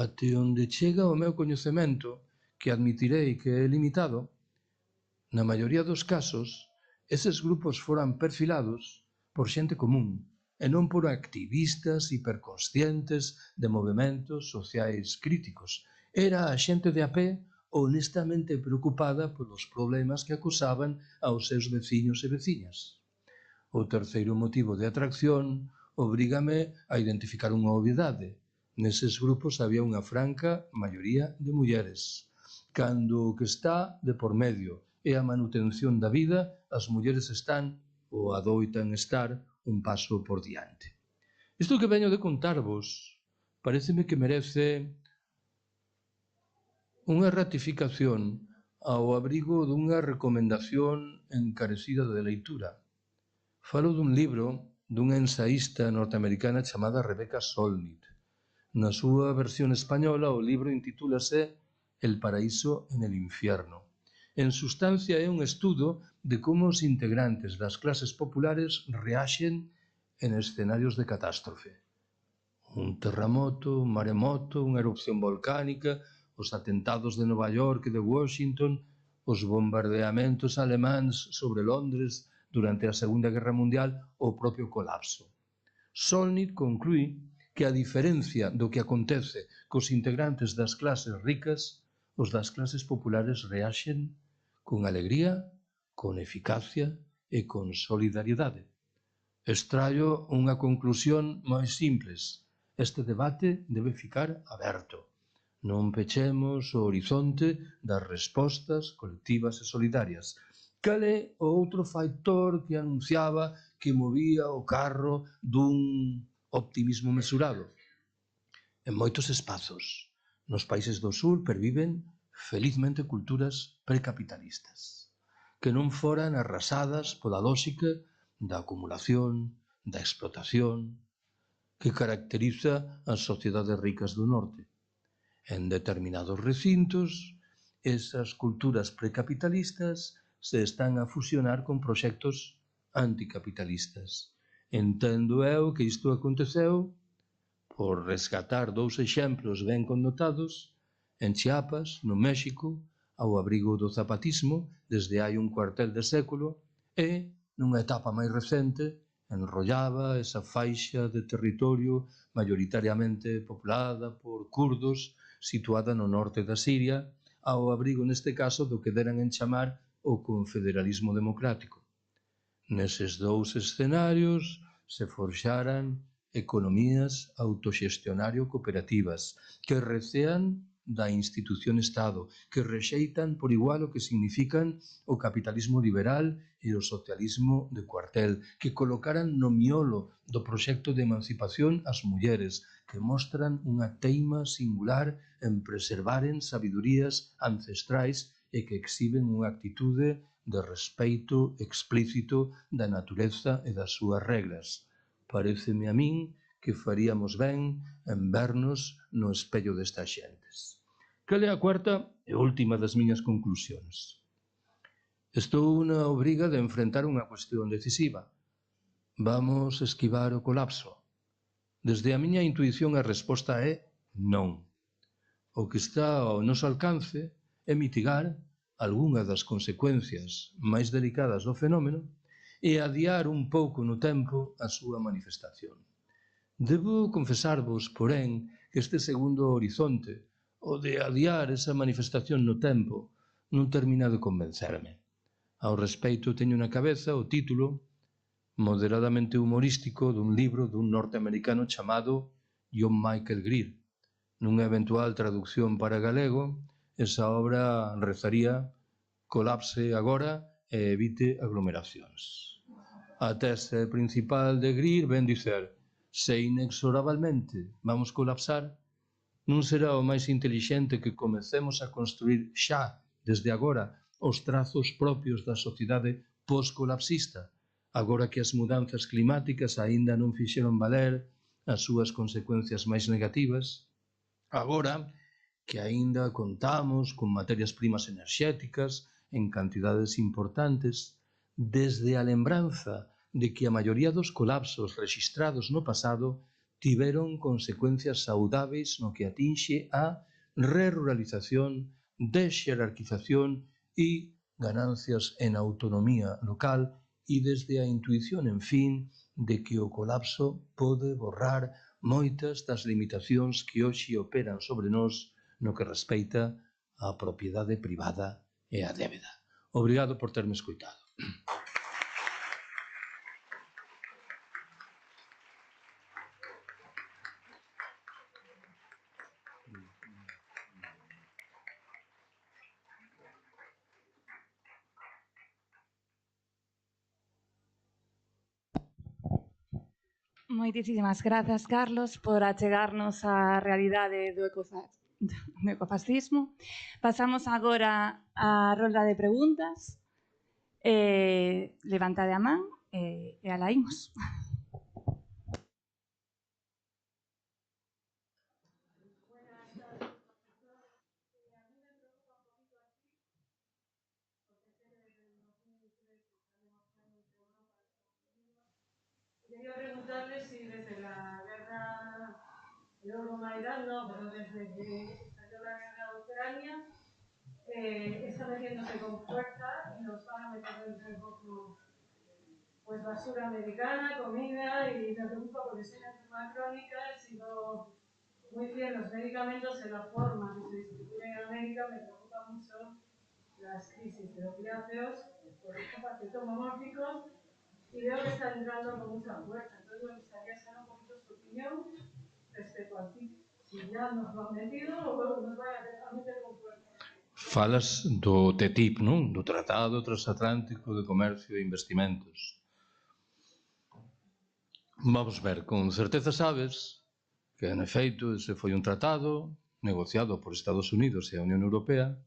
Até onde chega o meu coñecemento, que admitirei que é limitado, na maioría dos casos, eses grupos foran perfilados por xente común e non por activistas hiperconscientes de movementos sociais críticos. Era a xente de a pé honestamente preocupada polos problemas que acusaban aos seus veciños e veciñas. O terceiro motivo de atracción obrígame a identificar unha obviedade. Neses grupos había unha franca maioría de mulleres. Cando o que está de por medio é a manutención da vida, as mulleres están, ou adoitan estar, un paso por diante. Isto que veño de contarvos paréceme que merece unha ratificación ao abrigo dunha recomendación encarecida de leitura. Falo dun libro dunha ensaísta norteamericana chamada Rebecca Solnit. Na súa versión española o libro intitúlase El paraíso en el infierno. En sustancia é un estudo de como os integrantes das clases populares reaxen en escenarios de catástrofe. Un terremoto, un maremoto, unha erupción volcánica, os atentados de Nova York e de Washington, os bombardeamentos alemáns sobre Londres durante a Segunda Guerra Mundial ou o propio colapso. Solnit conclúe que a diferencia do que acontece cos integrantes das clases ricas, os das clases populares reaxen con alegría, con eficacia e con solidariedade. Extraio unha conclusión moi simples. Este debate debe ficar aberto. Non pechemos o horizonte das respostas colectivas e solidarias. Cal é o outro factor que anunciaba que movía o carro dun optimismo mesurado? En moitos espazos, nos países do sur perviven felizmente culturas precapitalistas, que non foran arrasadas pola lógica da acumulación, da explotación, que caracteriza as sociedades ricas do norte. En determinados recintos, esas culturas precapitalistas se están a fusionar con proxectos anticapitalistas. Entendo eu que isto aconteceu, por rescatar dous exemplos ben connotados, en Chiapas, no México, ao abrigo do zapatismo, desde hai un cuartel de século, e, nunha etapa máis recente, enrollaba esa faixa de territorio maioritariamente poblada por kurdos, situada no norte da Siria, ao abrigo neste caso do que deran en chamar o confederalismo democrático. Neses dous escenarios se forxaran economías autoxestionario-cooperativas que recean da institución Estado, que rexeitan por igual o que significan o capitalismo liberal e o socialismo de cuartel, que colocaran no miolo do proxecto de emancipación as mulleres, que mostran unha teima singular en preservaren sabidurías ancestrais e que exhiben unha actitude de respeito explícito da natureza e das súas reglas. Paréceme a min que faríamos ben en vernos no espello destas xentes. Cal é a cuarta e última das miñas conclusións? Estou na obriga de enfrentar unha cuestión decisiva. Vamos esquivar o colapso? Desde a miña intuición a resposta é non. O que está ao noso alcance é mitigar algunha das consecuencias máis delicadas do fenómeno e adiar un pouco no tempo a súa manifestación. Debo confesarvos, porén, que este segundo horizonte, o de adiar esa manifestación no tempo, non termina de convencerme. Ao respecto, teño na cabeza o título moderadamente humorístico dun libro dun norteamericano chamado John Michael Greer. Nunha eventual traducción para galego, esa obra rezaría: colapse agora e evite aglomeracións. A tese principal de Greer ven dicer: se inexorablemente vamos colapsar, non será o máis intelixente que comecemos a construir xa, desde agora, os trazos propios da sociedade post-colapsista, agora que as mudanzas climáticas aínda non fixeron valer as súas consecuencias máis negativas, agora que aínda contamos con materias primas enerxéticas en cantidades importantes, desde a lembranza de que a maioría dos colapsos rexistrados no pasado tiveron consecuencias saudáveis no que atinxe a reruralización, desxerarquización e ganancias en autonomía local, e desde a intuición, en fin, de que o colapso pode borrar moitas das limitacións que hoxe operan sobre nós no que respeita á propiedade privada e á débeda. Obrigado por terme escoitado. Moitísimas grazas, Carlos, por achegarnos á realidade do ecofascismo. Pasamos agora á rolda de preguntas. Levantade a man e alá imos. Quería preguntarle si desde la guerra de Euromaidan, no, pero desde que estalló la guerra de Ucrania, está metiéndose con fuerza en los parámetros del poco pues basura americana, comida, y me preocupa porque soy una enferma crónica, he sido muy fiel a los medicamentos en la forma que se distribuyen en América, me preocupa mucho las crisis de opiáceos, por ejemplo, cetomórficos, y veo que están entrando con mucha fuerza. Entonces me gustaría saber un poquito su opinión respecto a ti. Si ya nos lo han metido o nos van a meter con fuerza. Falas do TTIP, non? Do Tratado Transatlántico de Comercio e Investimentos. Vamos ver, con certeza sabes que, en efeito, ese foi un tratado negociado por Estados Unidos e a Unión Europea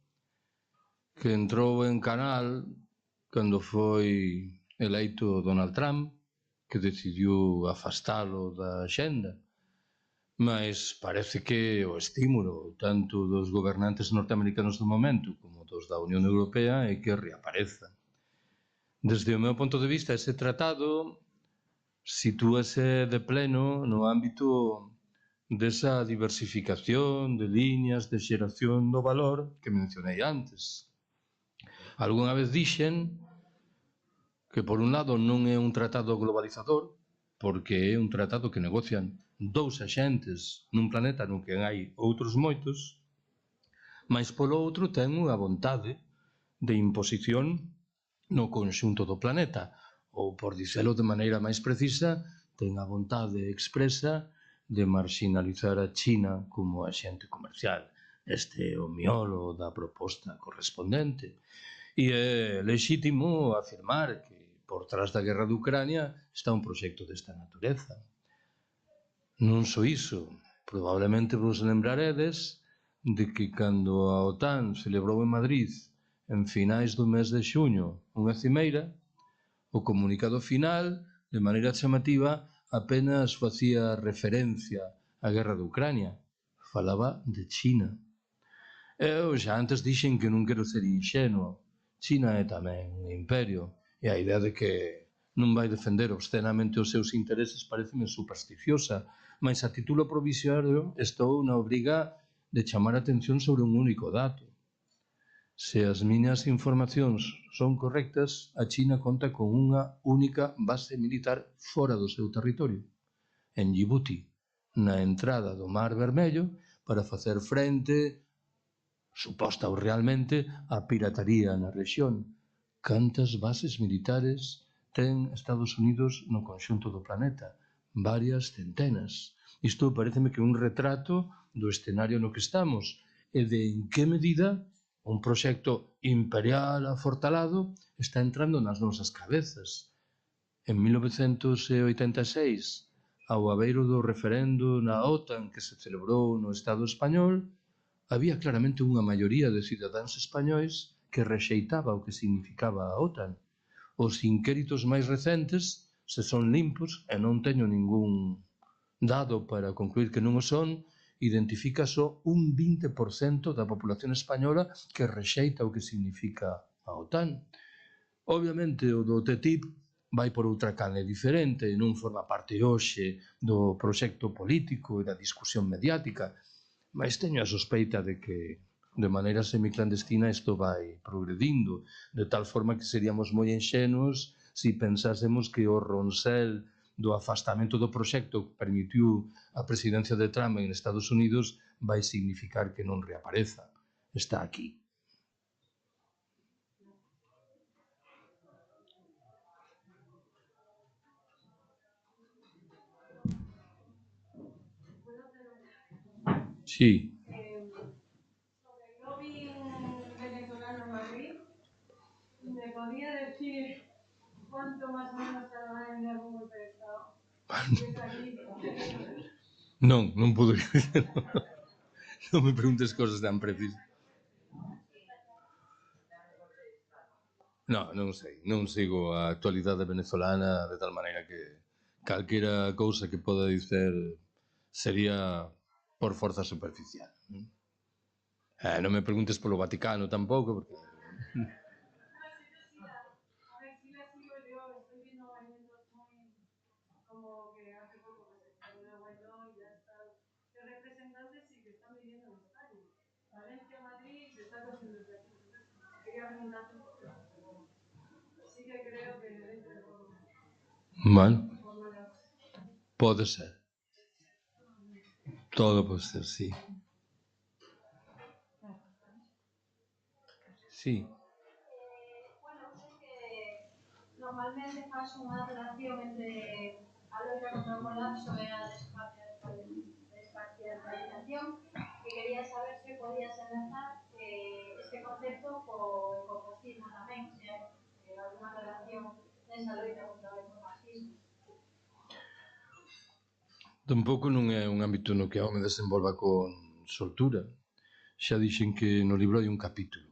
que entrou en canal cando foi eleito Donald Trump, que decidiu afastalo da xenda. Mas parece que o estímulo tanto dos gobernantes norteamericanos do momento como dos da Unión Europea é que reapareza. Desde o meu punto de vista, ese tratado sitúase de pleno no ámbito desa diversificación de liñas de xeración do valor que mencionei antes. Algúna vez dixen que, por un lado, non é un tratado globalizador, porque é un tratado que negocian dous axentes nun planeta no que hai outros moitos, mas polo outro ten unha vontade de imposición no conxunto do planeta, ou, por dicelo de maneira máis precisa, ten a vontade expresa de marxinalizar a China como axente comercial. Este é o miolo da proposta correspondente. E é lexítimo afirmar que por trás da guerra de Ucrania está un proxecto desta natureza. Non só iso, probablemente vos lembraredes de que cando a OTAN celebrou en Madrid en finais do mes de xuño unha cimeira, o comunicado final, de maneira chamativa, apenas facía referencia á guerra de Ucrania. Falaba de China. Eu xa antes dixen que non quero ser inxenuo. China é tamén un imperio, e a idea de que non vai defender obscenamente os seus intereses pareceme supersticiosa, mas a título provisorio estou na obriga de chamar a atención sobre un único dato. Se as miñas informacións son correctas, a China conta con unha única base militar fora do seu territorio, en Djibouti, na entrada do Mar Vermello, para facer frente, suposta ou realmente, á pirataría na rexión. Cantas bases militares ten Estados Unidos no conxunto do planeta? Varias centenas. Isto pareceme que é un retrato do escenario no que estamos e de en que medida un proxecto imperial afortalado está entrando nas nosas cabezas. En 1986, ao abeiro do referendo na OTAN que se celebrou no Estado español, había claramente unha maioría de cidadáns españois que rexeitaba o que significaba a OTAN. Os inquéritos máis recentes, se son limpos, e non teño ningún dado para concluir que non o son, identifica só un 20% da población española que rexeita o que significa a OTAN. Obviamente, o do TTIP vai por outra canle diferente, non forma parte hoxe do proxecto político e da discusión mediática, mas teño a sospeita de que de maneira semiclandestina isto vai progredindo, de tal forma que seríamos moi enxenuos se pensásemos que o ronsel do afastamento do proxecto que permitiu a presidencia de Trump en Estados Unidos vai significar que non reapareza. Está aquí. Sí. Sobre el lobby venezolano en Madrid, ¿me podría decir cuánto más o menos tardará en dar un golpe de Estado? Non podo dicir. Non me preguntes cosas tan precisas. Non sei, non sigo a actualidade venezolana de tal maneira que calquera cousa que poda dicer sería por forza superficial. Non me preguntes polo Vaticano tampouco, porque... Valencia, Madrid, se está cociendo desde aquí. Quería preguntarte un poco. Sí que creo que dentro de poco. Bueno, pode ser. Todo pode ser, sí. Sí. Bueno, sei que normalmente faz unha relación entre a loita contra o colapso e a despatrialización, que quería saber se podías enlazar este concepto co ecofascismo tamén, se hai alguna relación nesa loita contra o ecofascismo. Tampouco non é un ámbito no que a home desenvolva con soltura. Xa dixen que no libro hai un capítulo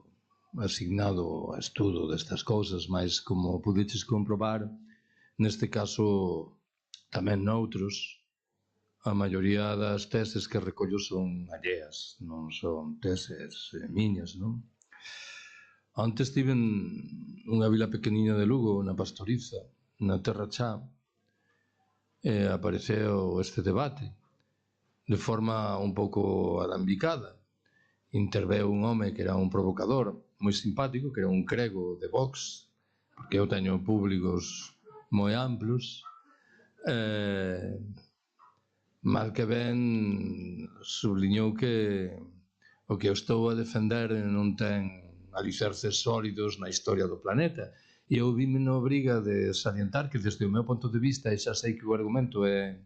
asignado a estudo destas cousas, mas como podeches comprobar, neste caso tamén noutros, a maioría das teses que recollo son alleas, non son teses miñas, non? Antes estiven nunha vila pequeniña de Lugo, na Pastoriza, na Terra Chá, e apareceu este debate de forma un pouco alambicada. Interveu un home que era un provocador moi simpático, que era un crego de Vox, porque eu teño públicos moi amplos, mal que ben subliñou que o que eu estou a defender non ten alicerces sólidos na historia do planeta. E eu vime na obriga de salientar que desde o meu ponto de vista, e xa sei que o argumento é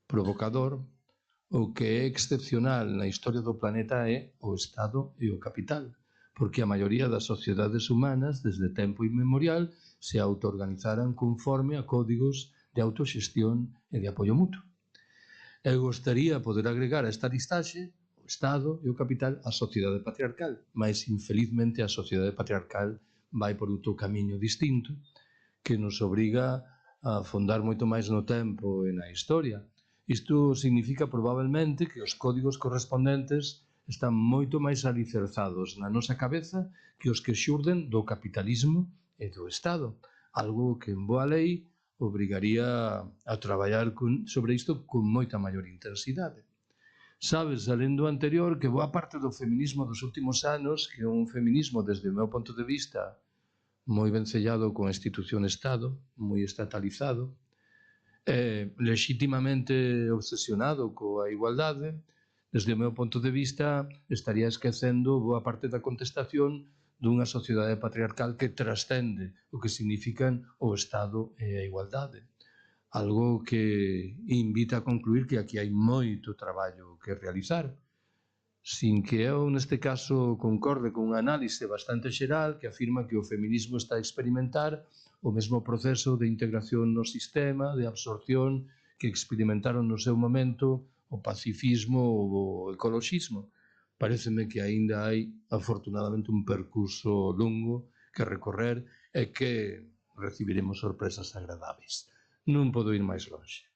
provocador, o que é excepcional na historia do planeta é o Estado e o capital, porque a maioría das sociedades humanas, desde tempo inmemorial, se autoorganizaran conforme a códigos de autoxestión e de apoio mutuo. Eu gostaría poder agregar a esta listaxe o Estado e o capital á sociedade patriarcal, mas infelizmente a sociedade patriarcal vai por outro camiño distinto que nos obriga a afondar moito máis no tempo e na historia. Isto significa probablemente que os códigos correspondentes están moito máis alicerzados na nosa cabeza que os que xurden do capitalismo e do Estado, algo que en boa lei obrigaría a traballar sobre isto con moita maior intensidade. Sabes, alén do anterior, que boa parte do feminismo dos últimos anos, que é un feminismo desde o meu ponto de vista moi vencellado con a institución Estado, moi estatalizado, legitimamente obsesionado coa igualdade, desde o meu ponto de vista estaría esquecendo boa parte da contestación dunha sociedade patriarcal que trascende o que significan o Estado e a igualdade. Algo que invita a concluir que aquí hai moito traballo que realizar, sin que eu, neste caso, concorde con unha análise bastante xeral que afirma que o feminismo está a experimentar o mesmo proceso de integración no sistema, de absorción que experimentaron no seu momento o pacifismo ou o ecoloxismo. Paréceme que aínda hai, afortunadamente, un percurso longo que recorrer e que recibiremos sorpresas agradáveis. Non podo ir máis longe.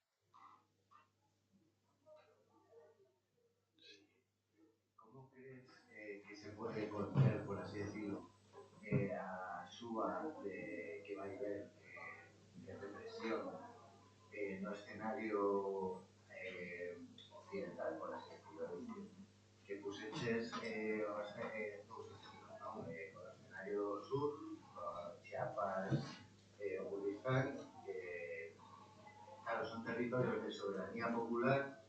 Como crees que se pode conter, por así decirlo, a suba que vai haber de represión no escenario occidental, por así decirlo, que puseches os o escenario sur, Chiapas, o Kurdistán, claro, son territorios de soberanía popular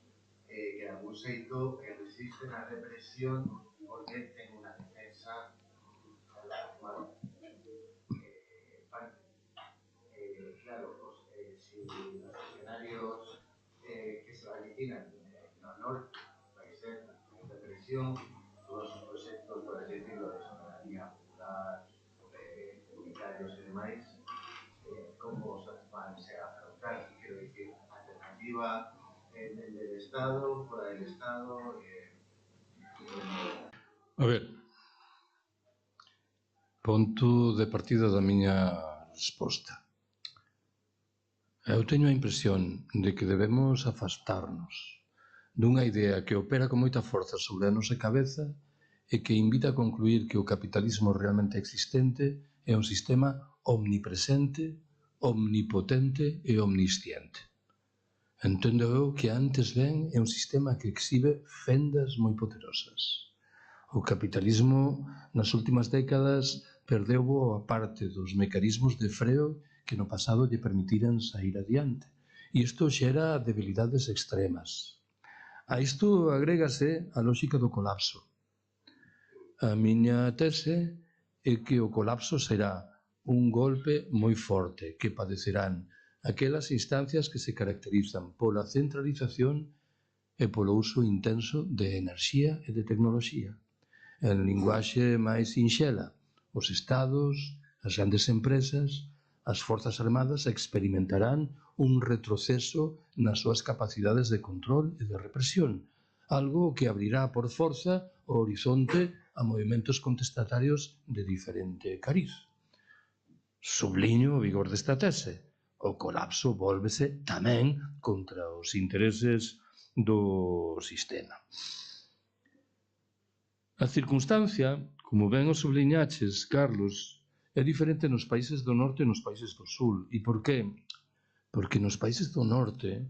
que de algún xeito resisten a represión porque ten unha defensa armada. Claro, si os escenarios que se avecinan no norte vai ser represión, todos os proxectos, por así decirlo, de soberanía popular, comunitarios e demais, como van a afrontar, quero dicir, alternativa del Estado, fora del Estado. A ver, ponto de partida da miña resposta. Eu teño a impresión de que debemos afastarnos dunha idea que opera con moita forza sobre a nosa cabeza e que invita a concluir que o capitalismo realmente existente é un sistema omnipresente, omnipotente e omnisciente. Entendo eu que antes ben é un sistema que exhibe fendas moi poderosas. O capitalismo nas últimas décadas perdeu boa parte dos mecanismos de freo que no pasado lle permitiran sair adiante. E isto xera debilidades extremas. A isto agrégase a lógica do colapso. A miña tese é que o colapso será un golpe moi forte que padecerán aquelas instancias que se caracterizan pola centralización e polo uso intenso de enerxía e de tecnoloxía. En linguaxe máis sinxela, os estados, as grandes empresas, as forzas armadas experimentarán un retroceso nas súas capacidades de control e de represión, algo que abrirá por forza o horizonte a movimentos contestatarios de diferente cariz. Subliño o vigor desta tese. O colapso vólvese tamén contra os intereses do sistema. A circunstancia, como ben o subliñaches, Carlos, é diferente nos países do norte e nos países do sul. E por qué? Porque nos países do norte,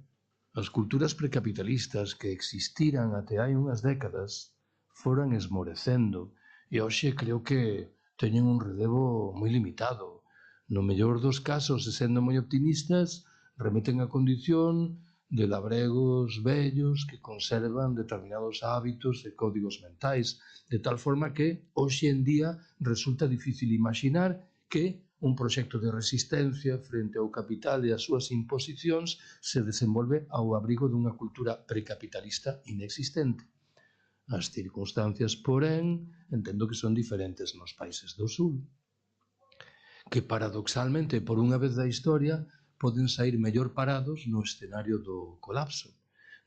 as culturas precapitalistas que existiran até hai unhas décadas foran esmorecendo e hoxe creo que teñen un relevo moi limitado. No mellor dos casos, e sendo moi optimistas, remeten a condición de labregos vellos que conservan determinados hábitos e códigos mentais, de tal forma que hoxe en día resulta difícil imaginar que un proxecto de resistencia frente ao capital e as súas imposicións se desenvolve ao abrigo dunha cultura precapitalista inexistente. As circunstancias, porén, entendo que son diferentes nos países do sul, que paradoxalmente, por unha vez da historia, poden sair mellor parados no escenario do colapso.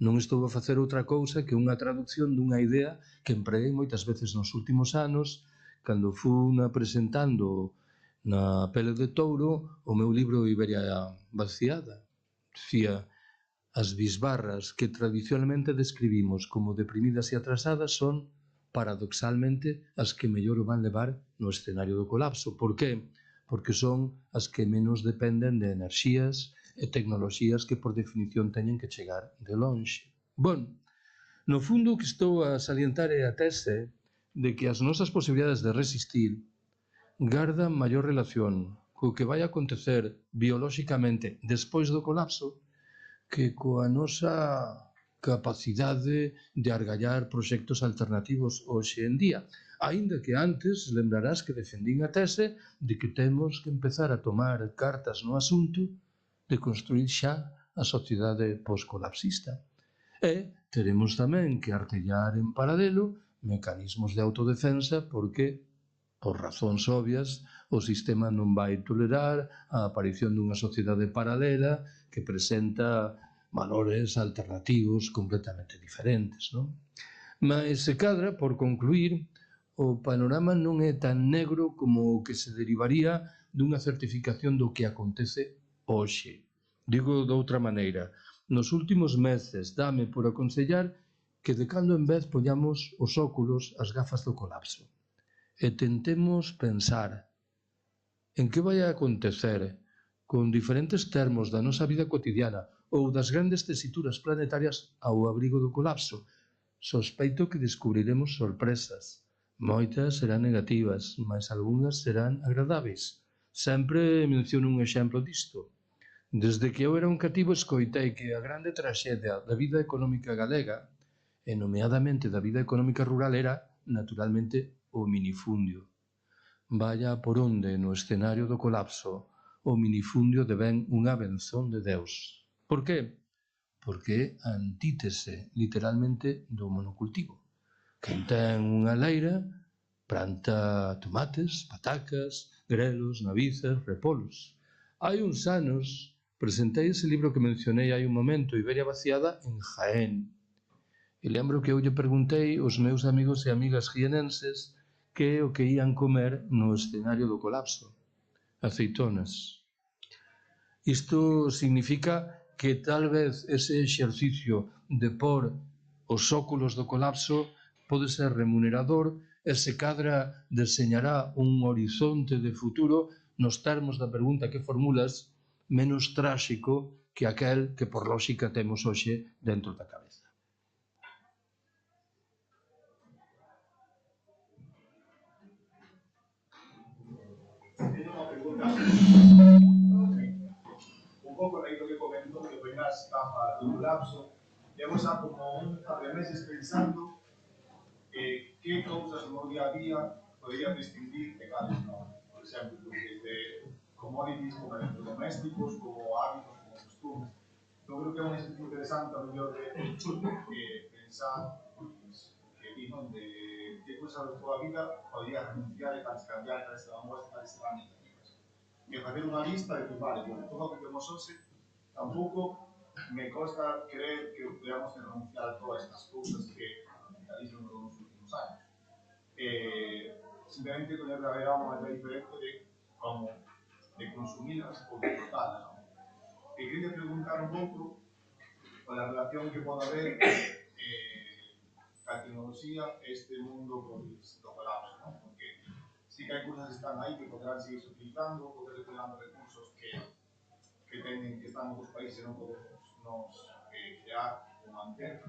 Non estou a facer outra cousa que unha traducción dunha idea que empreguei moitas veces nos últimos anos cando fun presentando na Pele de Touro o meu libro Iberia vaciada. Dicía, as bisbarras que tradicionalmente describimos como deprimidas e atrasadas son, paradoxalmente, as que mellor o van levar no escenario do colapso. Por qué? Porque son as que menos dependen de enerxías e tecnoloxías que por definición teñen que chegar de lonxe. No fundo o que estou a salientar é a tese de que as nosas posibilidades de resistir gardan maior relación co que vai acontecer biolóxicamente despois do colapso que coa nosa capacidade de argallar proxectos alternativos hoxe en día. Aínda que antes lembrarás que defendín a tese de que temos que empezar a tomar cartas no asunto de construir xa a sociedade poscolapsista. E teremos tamén que artellar en paralelo mecanismos de autodefensa porque, por razóns obvias, o sistema non vai tolerar a aparición dunha sociedade paralela que presenta valores alternativos completamente diferentes, non? Mas se cadra, por concluir, o panorama non é tan negro como o que se derivaría dunha certificación do que acontece hoxe. Digo de outra maneira, nos últimos meses dame por aconsellar que de cando en vez poñamos os óculos, as gafas do colapso, e tentemos pensar en que vai a acontecer con diferentes termos da nosa vida cotidiana ou das grandes tesituras planetarias ao abrigo do colapso. Sospeito que descubriremos sorpresas. Moitas serán negativas, mas algunhas serán agradáveis. Sempre menciono un exemplo disto. Desde que eu era un cativo escoitei que a grande traxedia da vida económica galega, e nomeadamente da vida económica rural, era, naturalmente, o minifundio. Vaya por onde no escenario do colapso o minifundio devén unha benzón de Deus. Por qué? Porque é a antítese, literalmente, do monocultivo. Quen ten unha leira planta tomates, patacas, grelos, navizas, repolos. Hai uns anos presentei ese libro que mencionei hai un momento, Iberia vaciada, en Jaén. E lembro que eu lle perguntei aos meus amigos e amigas jienenses que é o que ían comer no escenario do colapso. Aceitonas. Isto significa que tal vez ese exercicio de pôr os óculos do colapso pode ser remunerador e se cadra deseñará un horizonte de futuro nos termos da pregunta que formulas menos tráxico que aquel que por lógica temos hoxe dentro da cabeza. Tengo una pregunta. que comentou que foi nas capas do colapso, llevo xa como un par de meses pensando que cousas no día a día podrían distinguir de cales non. Por exemplo, desde commodities como electrodomésticos, como hábitos, como costumes. Eu creo que é un exercicio interesante a mellor de pensar que vino de que cousas da tua vida podrías renunciar e cales cambiar, cales serán boas, cales serán negativas. E facer unha lista de que, vale, bueno, todo o que temos hoxe, tampouco me costa creer que podamos renunciar a todas estas cousas que capitalismo nos últimos años. Simplemente con el haber unha maneira diferente de como de consumilas ou de tratarlas. E quería preguntar un pouco pola relación que pode haber a tecnoloxía e este mundo do colapso, ¿no? Porque sí que hai cousas que están aí que poderán seguir utilizando, poder utilizando recursos que están en outros países e non podemos nos crear ou manter,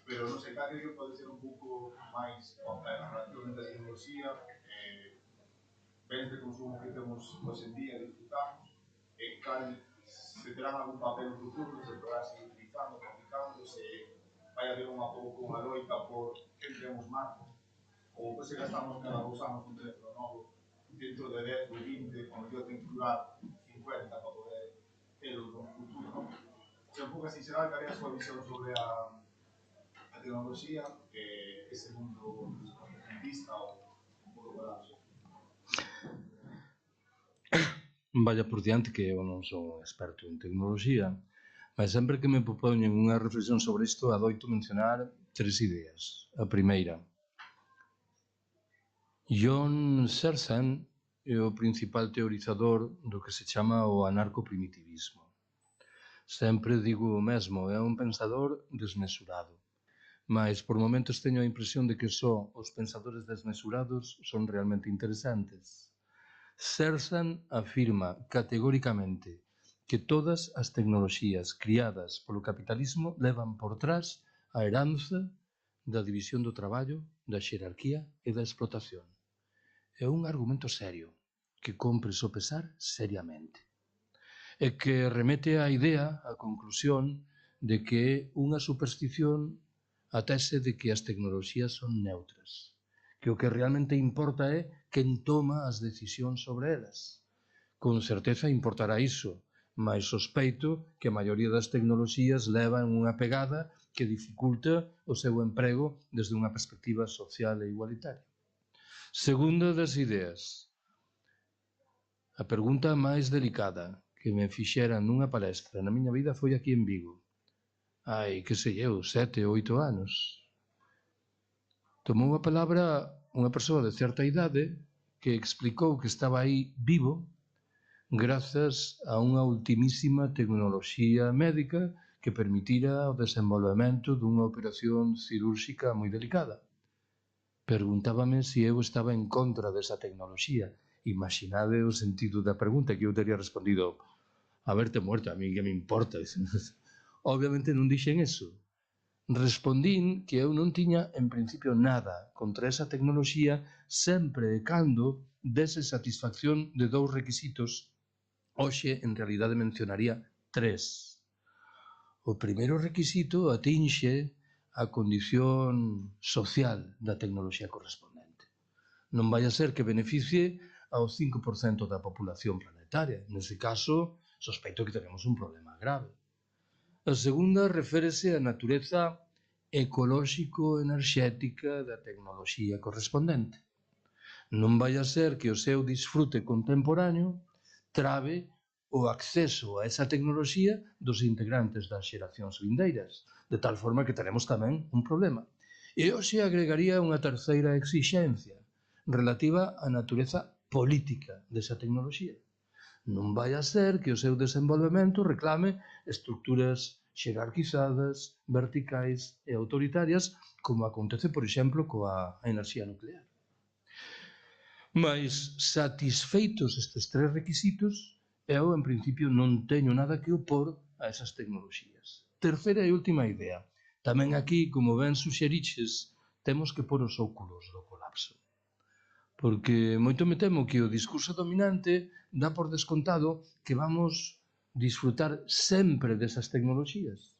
pero non sei, creo que pode ser un pouco máis a relación entre a tecnoloxía, bens de consumo que temos hoxe en día e disfrutamos, e cal se terán algún papel no futuro, se podrá seguir utilizando, fabricando, se vai haber unha pouco unha loita por que temos marcos, ou que se gastamos cada 2 anos un teléfono novo, dentro de 10 ou 20, quando yo tengo que durar 50 para poder telo no futuro, non? Se un pouco así xeral, que a súa visión sobre a tecnoloxía, ese mundo desconocentista ou un pouco colapso. Vaya por diante que eu non son experto en tecnoloxía, mas sempre que me propoñen unha reflexión sobre isto, adoito mencionar 3 ideas. A primeira, John Searle é o principal teorizador do que se chama o anarcoprimitivismo. Sempre digo o mesmo, é un pensador desmesurado, mas por momentos teño a impresión de que só os pensadores desmesurados son realmente interesantes. Searle afirma categóricamente que todas as tecnoloxías criadas polo capitalismo levan por trás a heranza da división do traballo, da xerarquía e da explotación. É un argumento serio que compre sopesar seriamente e que remete á idea, á conclusión de que é unha superstición a tese de que as tecnoloxías son neutras, que o que realmente importa é quen toma as decisións sobre elas. Con certeza importará iso, mas sospeito que a maioría das tecnoloxías levan unha pegada que dificulta o seu emprego desde unha perspectiva social e igualitaria. Segunda das ideas. A pregunta máis delicada que me fixeran nunha palestra na miña vida foi aquí en Vigo. Hai, que sei eu, 7 ou 8 anos. Tomou a palabra unha persoa de certa idade que explicou que estaba aí vivo grazas a unha ultimísima tecnoloxía médica que permitira o desenvolvemento dunha operación cirúrxica moi delicada. Perguntábame se eu estaba en contra desa tecnoloxía. Imaginade o sentido da pregunta, que eu teria respondido: a verte muerto, a mí que me importa. Obviamente non dixen eso. Respondín que eu non tiña en principio nada contra esa tecnoloxía sempre e cando dese satisfacción de 2 requisitos. Hoxe, en realidade, mencionaría 3. O primeiro requisito atinxe a condición social da tecnoloxía correspondente. Non vai a ser que beneficie ao 5% da populación planetaria. Nese caso, sospeito que tenemos un problema grave. A segunda reférese á natureza ecolóxico-enerxética da tecnoloxía correspondente. Non vai a ser que o seu disfrute contemporáneo trabe o acceso a esa tecnoloxía dos integrantes das xeracións vindeiras, de tal forma que tenemos tamén un problema. E hoxe agregaría unha terceira exixencia relativa á natureza política desa tecnoloxía. Non vai a ser que o seu desenvolvemento reclame estructuras xerarquizadas, verticais e autoritarias, como acontece, por exemplo, coa enerxía nuclear. Mais, satisfeitos estes 3 requisitos, eu, en principio, non teño nada que opor a esas tecnoloxías. Terceira e última idea. Tamén aquí, como ben suxeriches, temos que pôr os óculos do colapso. Porque moito me temo que o discurso dominante dá por descontado que vamos disfrutar sempre desas tecnoloxías.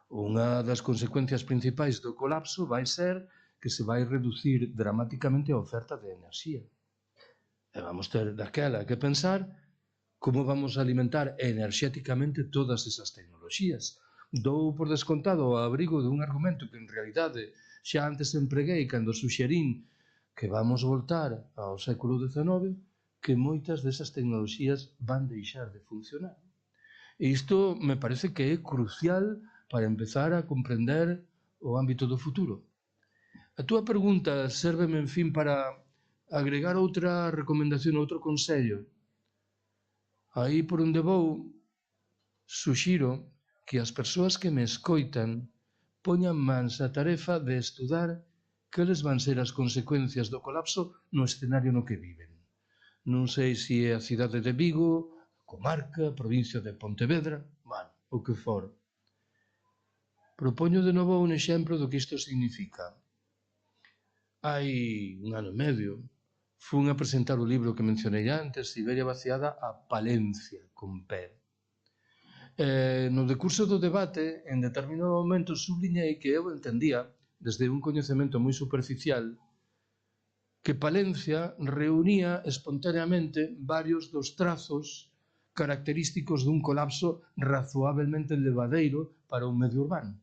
Unha das consecuencias principais do colapso vai ser que se vai reducir dramáticamente a oferta de enerxía. E vamos ter daquela que pensar como vamos a alimentar enerxéticamente todas esas tecnoloxías. Dou por descontado ao abrigo dun argumento que en realidade xa antes empreguei cando suxerín que vamos voltar ao século XIX, que moitas desas tecnoloxías van deixar de funcionar. E isto me parece que é crucial para empezar a comprender o ámbito do futuro. A túa pregunta sérveme, en fin, para agregar outra recomendación, outro consello. Aí por onde vou, suxiro que as persoas que me escoitan poñan mans a tarefa de estudar cales van ser as consecuencias do colapso no escenario no que viven. Non sei se é a cidade de Vigo, comarca, provincia de Pontevedra, bueno, o que for. Propoño de novo un exemplo do que isto significa. Hai un ano e medio, fun a presentar o libro que mencionei antes, Siberia vaciada, a Palencia, con P. No decurso do debate, en determinado momento subliñei que eu entendía, desde un coñecemento moi superficial, que Palencia reunía espontaneamente varios dos trazos característicos dun colapso razoablemente levadeiro para un medio urbano.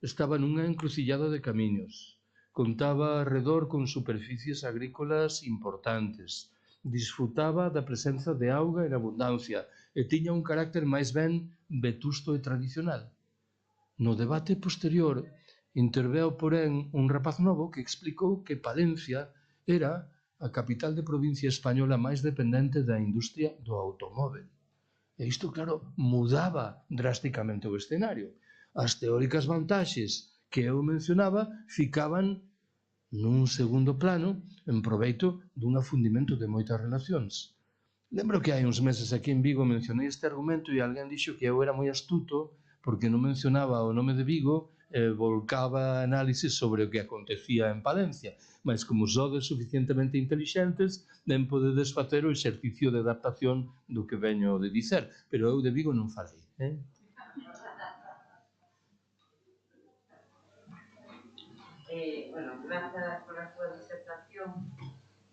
Estaba nunha encrucillada de camiños, contaba arredor con superficies agrícolas importantes, disfrutaba da presenza de auga en abundancia e tiña un carácter máis ben vetusto e tradicional. No debate posterior interveu, porén, un rapaz novo que explicou que Palencia era a capital de provincia española máis dependente da industria do automóvel. E isto, claro, mudaba drásticamente o escenario. As teóricas vantaxes que eu mencionaba ficaban nun segundo plano en proveito dun afundimento de moitas relacións. Lembro que hai uns meses aquí en Vigo mencionei este argumento e alguén dixo que eu era moi astuto porque non mencionaba o nome de Vigo e volcaba análisis sobre o que acontecía en Palencia. Mas como sodes suficientemente intelixentes, ben podedes facer o exercicio de adaptación do que veño de dicer. Pero eu de Vigo non falei. Bueno, grazas pola súa disertación.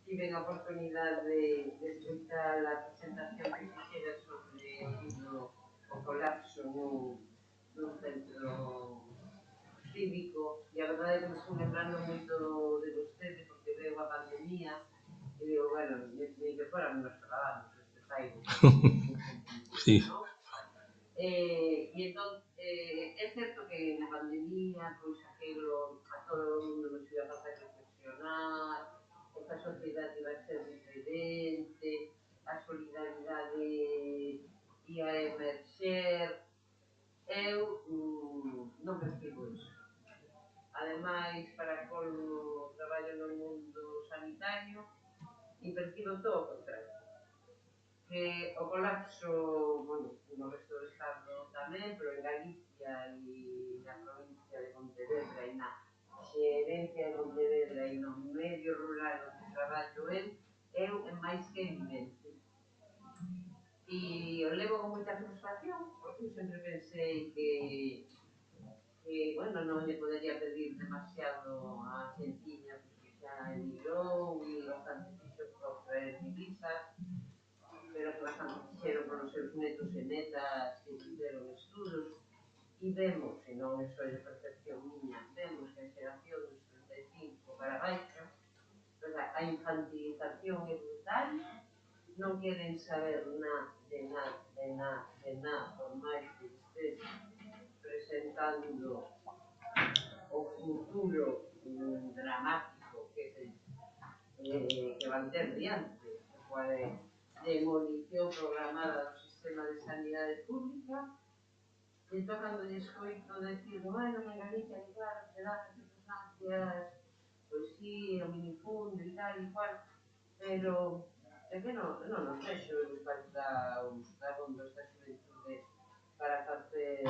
Tive a oportunidade de escutar a presentación que fixera sobre o libro O colapso nun centro cívico, e a verdade é que me estou lembrando moito de vostede porque veo a pandemia e digo, bueno, ni que fóramos nos ciudadanos este país. Sí. E entón, é certo que na pandemia, pois aquilo, a todo o mundo nos iba a facer reflexionar, esta sociedade iba a ser diferente, a solidaridade ia emerxer. Eu non percibo iso. Ademais, para colmo, traballo no mundo sanitario e percibo todo o contrario. Que o colapso, bueno, no resto do Estado tamén, pero en Galicia e na provincia de Pontevedra e na xerencia de Pontevedra e no medio rural onde traballo eu é máis que evidente. E o levo con moita frustración, porque eu sempre pensei que bueno, non lle podería pedir demasiado a Xentiña, porque xa emigrou e bastante fixo por traer divisas, pero que bastante fixeron por os seus netos e netas que fizeron estudos, e vemos, e non é só a percepción miña, vemos que a xeración dos 35 para baixo, pues a infantilización é brutal, non queren saber de nada, por máis que estés presentando o futuro dramático que van ter diante, coa demolición programada do sistema de sanidade pública. E entón, cando lle escoito decir, bueno, en Galicia, claro, se dan circunstancias, pois sí, o minifundo e tal e cual, pero é que non nos vexo os vagabundos da xuventude para facer,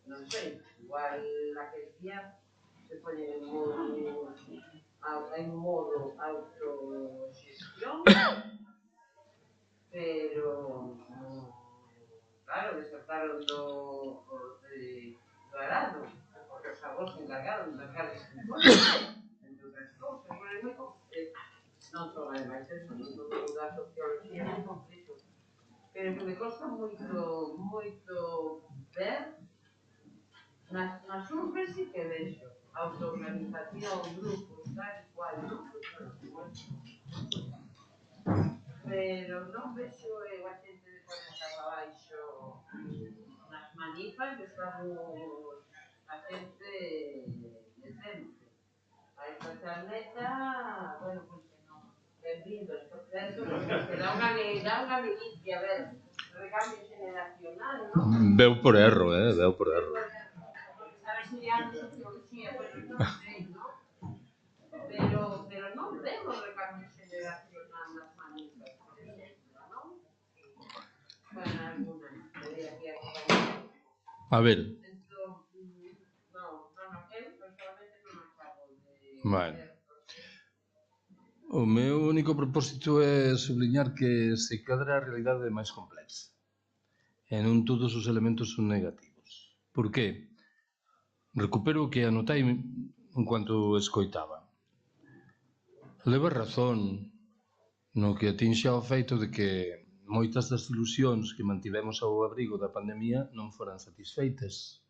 non sei, igual aquel día se poñen en modo autoxestión, pero claro, desertaron do arado, porque os avós se encargaron de sacarles entre outras cousas, pero é moi non só ademais eso, non da socioloxía é moi complexo, pero que me costa moito ver nas urbes sí que vexo autoorganización, grupos, tal e cual, non? Pero non vexo a xente de ponerse abaixo nas manifas, estamos a xente de sempre. A esta charneta, bueno, pues que non, benvindos, por certo, que dá unha milicia, a ver, recambio generacional, non? Veu por erro, veu por erro. Estaba estudiando socioloxía, pero non sei, non? Pero non vemos recambio generacional nas manifas, por exemplo, non? Bueno, algunas, tería que A ver. Entón, non, eu personalmente non acabo de... Vale. O meu único propósito é subliñar que se cadra a realidade é máis complexa e non todos os elementos son negativos. Por que? Recupero o que anotei en cuanto escoitaba. Leva razón no que atinxe ao feito de que moitas das ilusións que mantivemos ao abrigo da pandemia non foran satisfeitas.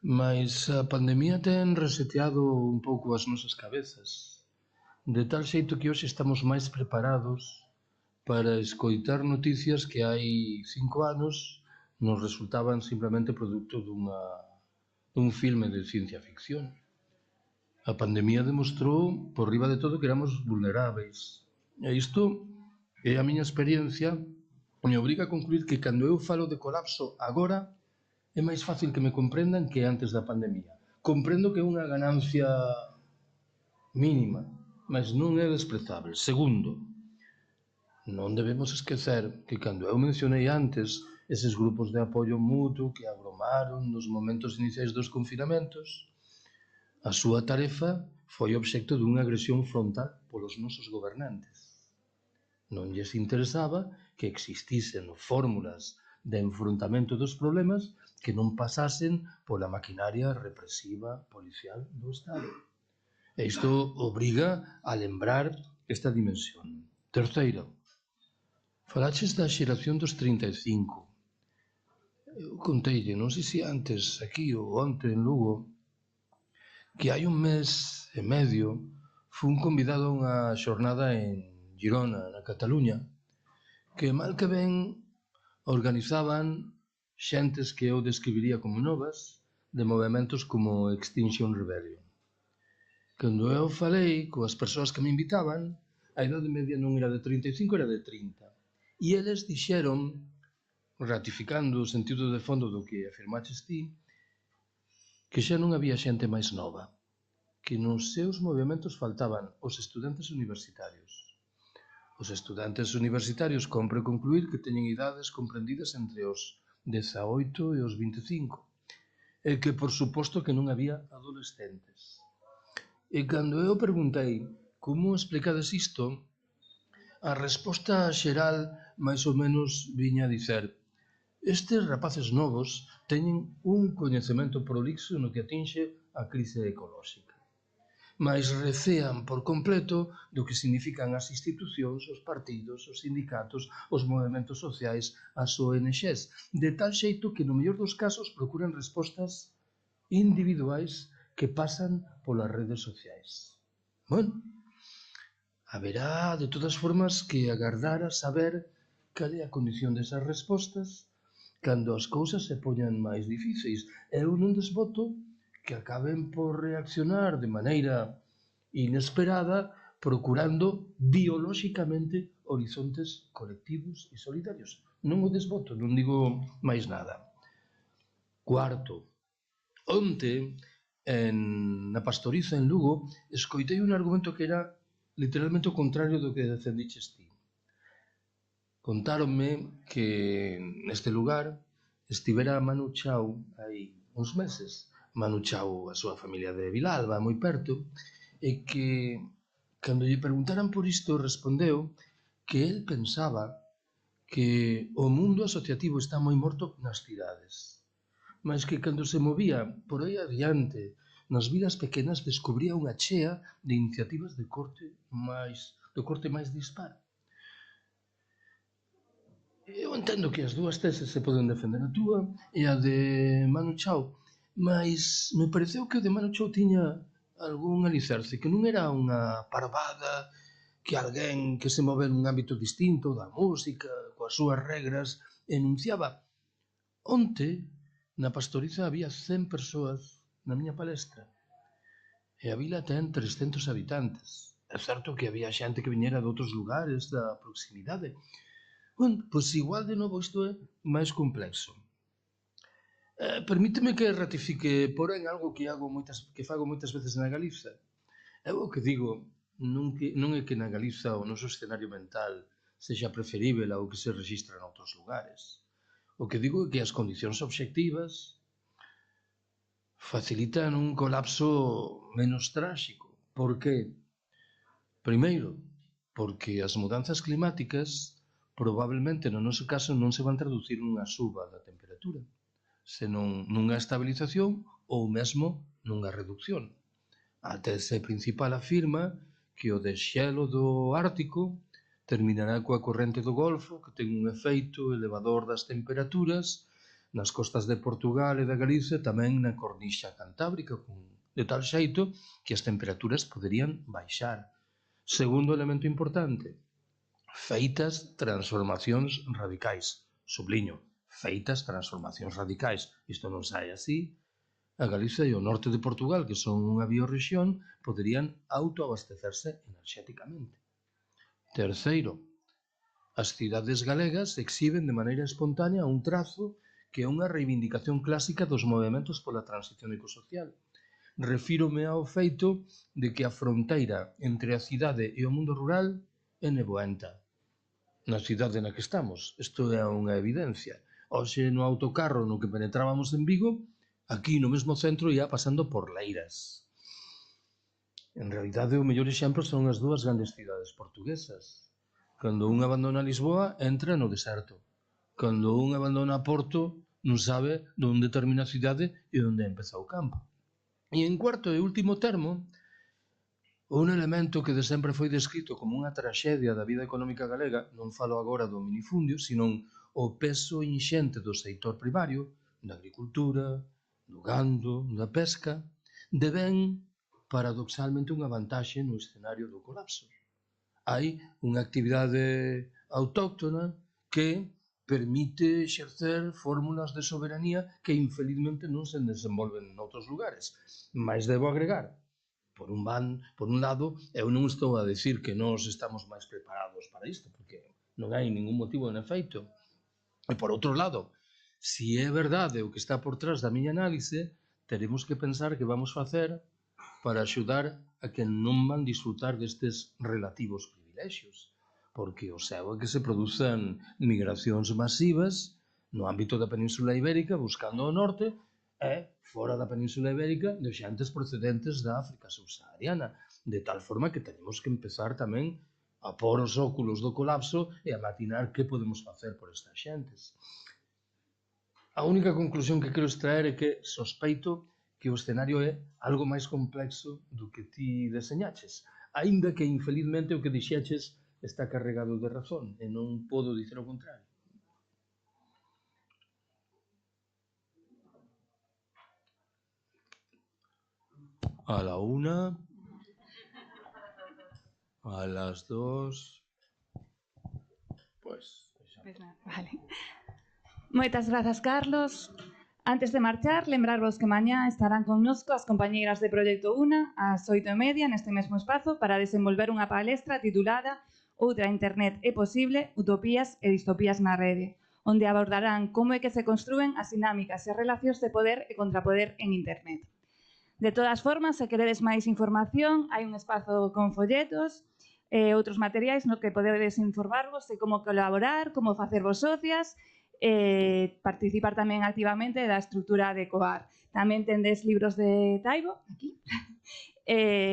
Mais a pandemia ten reseteado un pouco as nosas cabezas, de tal xeito que hoxe estamos máis preparados para escoitar noticias que hai 5 anos nos resultaban simplemente produto dun filme de ciencia ficción. A pandemia demostrou, por riba de todo, que éramos vulneráveis. E isto é a miña experiencia, me obriga a concluir que cando eu falo de colapso agora, é máis fácil que me comprendan que antes da pandemia. Comprendo que é unha ganancia mínima, mas non é desprezable. Segundo, non debemos esquecer que cando eu mencionei antes eses grupos de apoio mutuo que agromaron nos momentos iniciais dos confinamentos, a súa tarefa foi obxecto dunha agresión frontal polos nosos gobernantes. Non lles interesaba que existisen fórmulas de enfrontamento dos problemas que non pasasen pola maquinaria represiva policial do Estado. E isto obriga a lembrar esta dimensión. Terceiro, falaches da xeración dos 35. Eu conteille, non sei se antes aquí ou onte en Lugo, que hai un mes e medio fun convidado a unha xornada en Girona, na Cataluña, que mal que ben organizaban xentes que eu describiría como novas de movementos como Extinction Rebellion. Cando eu falei coas persoas que me invitaban, a idade media non era de 35, era de 30. E eles dixeron, ratificando o sentido de fondo do que afirmaches ti, que xa non había xente máis nova, que nos seus movimentos faltaban os estudantes universitarios. Os estudantes universitarios compre concluir que teñen idades comprendidas entre os 18 e os 25, e que, por suposto, que non había adolescentes. E cando eu preguntei como explicades isto, a resposta xeral máis ou menos viña a dicer: estes rapaces novos teñen un coñecemento prolixo no que atinxe a crise ecolóxica, mais recean por completo do que significan as institucións, os partidos, os sindicatos, os movementos sociais, as ONGs, de tal xeito que no mellor dos casos procuran respostas individuais que pasan polas redes sociais. Bueno, haberá de todas formas que agardar a saber cal é a condición desas respostas cando as cousas se poñan máis difíceis. Eu non desboto que acaben por reaccionar de maneira inesperada procurando biolóxicamente horizontes colectivos e solidarios. Non o desboto, non digo máis nada. Cuarto, onte, na Pastoriza en Lugo, escoitei un argumento que era literalmente o contrario do que defendiches ti. Contáronme que neste lugar estivera Manu Chao hai uns meses. Manu Chao, a súa familia de Vilalba, moi perto, e que, cando lle preguntaran por isto, respondeu que el pensaba que o mundo asociativo está moi morto nas cidades, mas que cando se movía por aí adiante nas vilas pequenas descubría unha chea de iniciativas do corte máis dispar. Eu entendo que as dúas teses se poden defender, a túa e a de Manu Chao, mas me pareceu que o de Manu Chao tiña algún alicerce, que non era unha parvada que alguén que se move nun ámbito distinto da música, coas súas regras, enunciaba. Onte, na Pastoriza había 100 persoas na miña palestra e a vila ten 300 habitantes. É certo que había xente que viñera de outros lugares da proximidade. Bueno, pois igual de novo isto é máis complexo. Permíteme que ratifique, porén, algo que fago moitas veces na Galiza. Eu o que digo non é que na Galiza o noso escenario mental sexa preferível ao que se registra noutros lugares. O que digo é que as condicións obxectivas facilitan un colapso menos tráxico. Por que? Primeiro, porque as mudanzas climáticas probablemente no noso caso non se van traducir nunha suba da temperatura, senón nunha estabilización ou mesmo nunha reducción. A tese principal afirma que o desxelo do Ártico terminará coa corrente do Golfo, que ten un efeito elevador das temperaturas nas costas de Portugal e da Galicia e tamén na cornixa cantábrica, de tal xeito que as temperaturas poderían baixar. Segundo elemento importante, feitas transformacións radicais. Subliño, feitas transformacións radicais. Isto non sai así. A Galicia e o norte de Portugal, que son unha biorrexión, poderían autoabastecerse enerxéticamente. Terceiro, as cidades galegas exhiben de maneira espontánea un trazo que é unha reivindicación clásica dos movementos pola transición ecosocial. Refírome ao feito de que a fronteira entre a cidade e o mundo rural é nevoenta. Na cidade na que estamos, isto é unha evidencia. Hoxe no autocarro no que penetrábamos en Vigo, aquí no mesmo centro ia pasando por Leiras. En realidade, o mellor exemplo son as dúas grandes cidades portuguesas. Cando un abandona Lisboa, entra no deserto. Cando un abandona Porto, non sabe onde termina a cidade e onde empeza o campo. E en cuarto e último termo, un elemento que de sempre foi descrito como unha traxedia da vida económica galega, non falo agora do minifundio, senón o peso inxente do sector primario, da agricultura, do gando, da pesca, devén paradoxalmente unha vantaxe no escenario do colapso. Hai unha actividade autóctona que permite exercer fórmulas de soberanía que infelizmente non se desenvolven noutros lugares. Mais debo agregar, por un lado, eu non estou a decir que nós estamos máis preparados para isto, porque non hai ningún motivo en efeito. E por outro lado, se é verdade o que está por trás da miña análise, teremos que pensar que vamos facer para axudar a que non van disfrutar destes relativos privilexios, porque o seu é que se produzan migracións masivas no ámbito da Península Ibérica buscando o norte e fora da Península Ibérica de xentes procedentes da África subsahariana, de tal forma que tenemos que empezar tamén a pôr os óculos do colapso e a matinar que podemos facer por estas xentes. A única conclusión que quero extraer é que sospeito que o escenario é algo máis complexo do que ti deseñaches, aínda que infelizmente o que dixeches está carregado de razón e non podo dicer o contrario. A la una, a las dos, pues nada, vale. Moitas grazas, Carlos. Antes de marchar, lembrarvos que mañá estarán connosco as compañeiras de Proxecto UNA ás 8:30 neste mesmo espazo para desenvolver unha palestra titulada Outra Internet é posible, utopías e distopías na rede, onde abordarán como é que se construen as dinámicas e relacións de poder e contrapoder en Internet. De todas formas, se queredes máis información, hai un espazo con folletos e outros materiais no que podedes informarvos de como colaborar, como facervos socias e participar tamén activamente da estrutura de COAR. Tamén tendes libros de Taibo, aquí.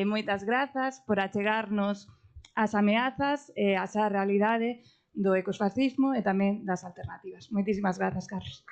Moitas grazas por achegarnos as ameazas e a realidade do ecofascismo e tamén das alternativas. Moitísimas grazas, Carlos.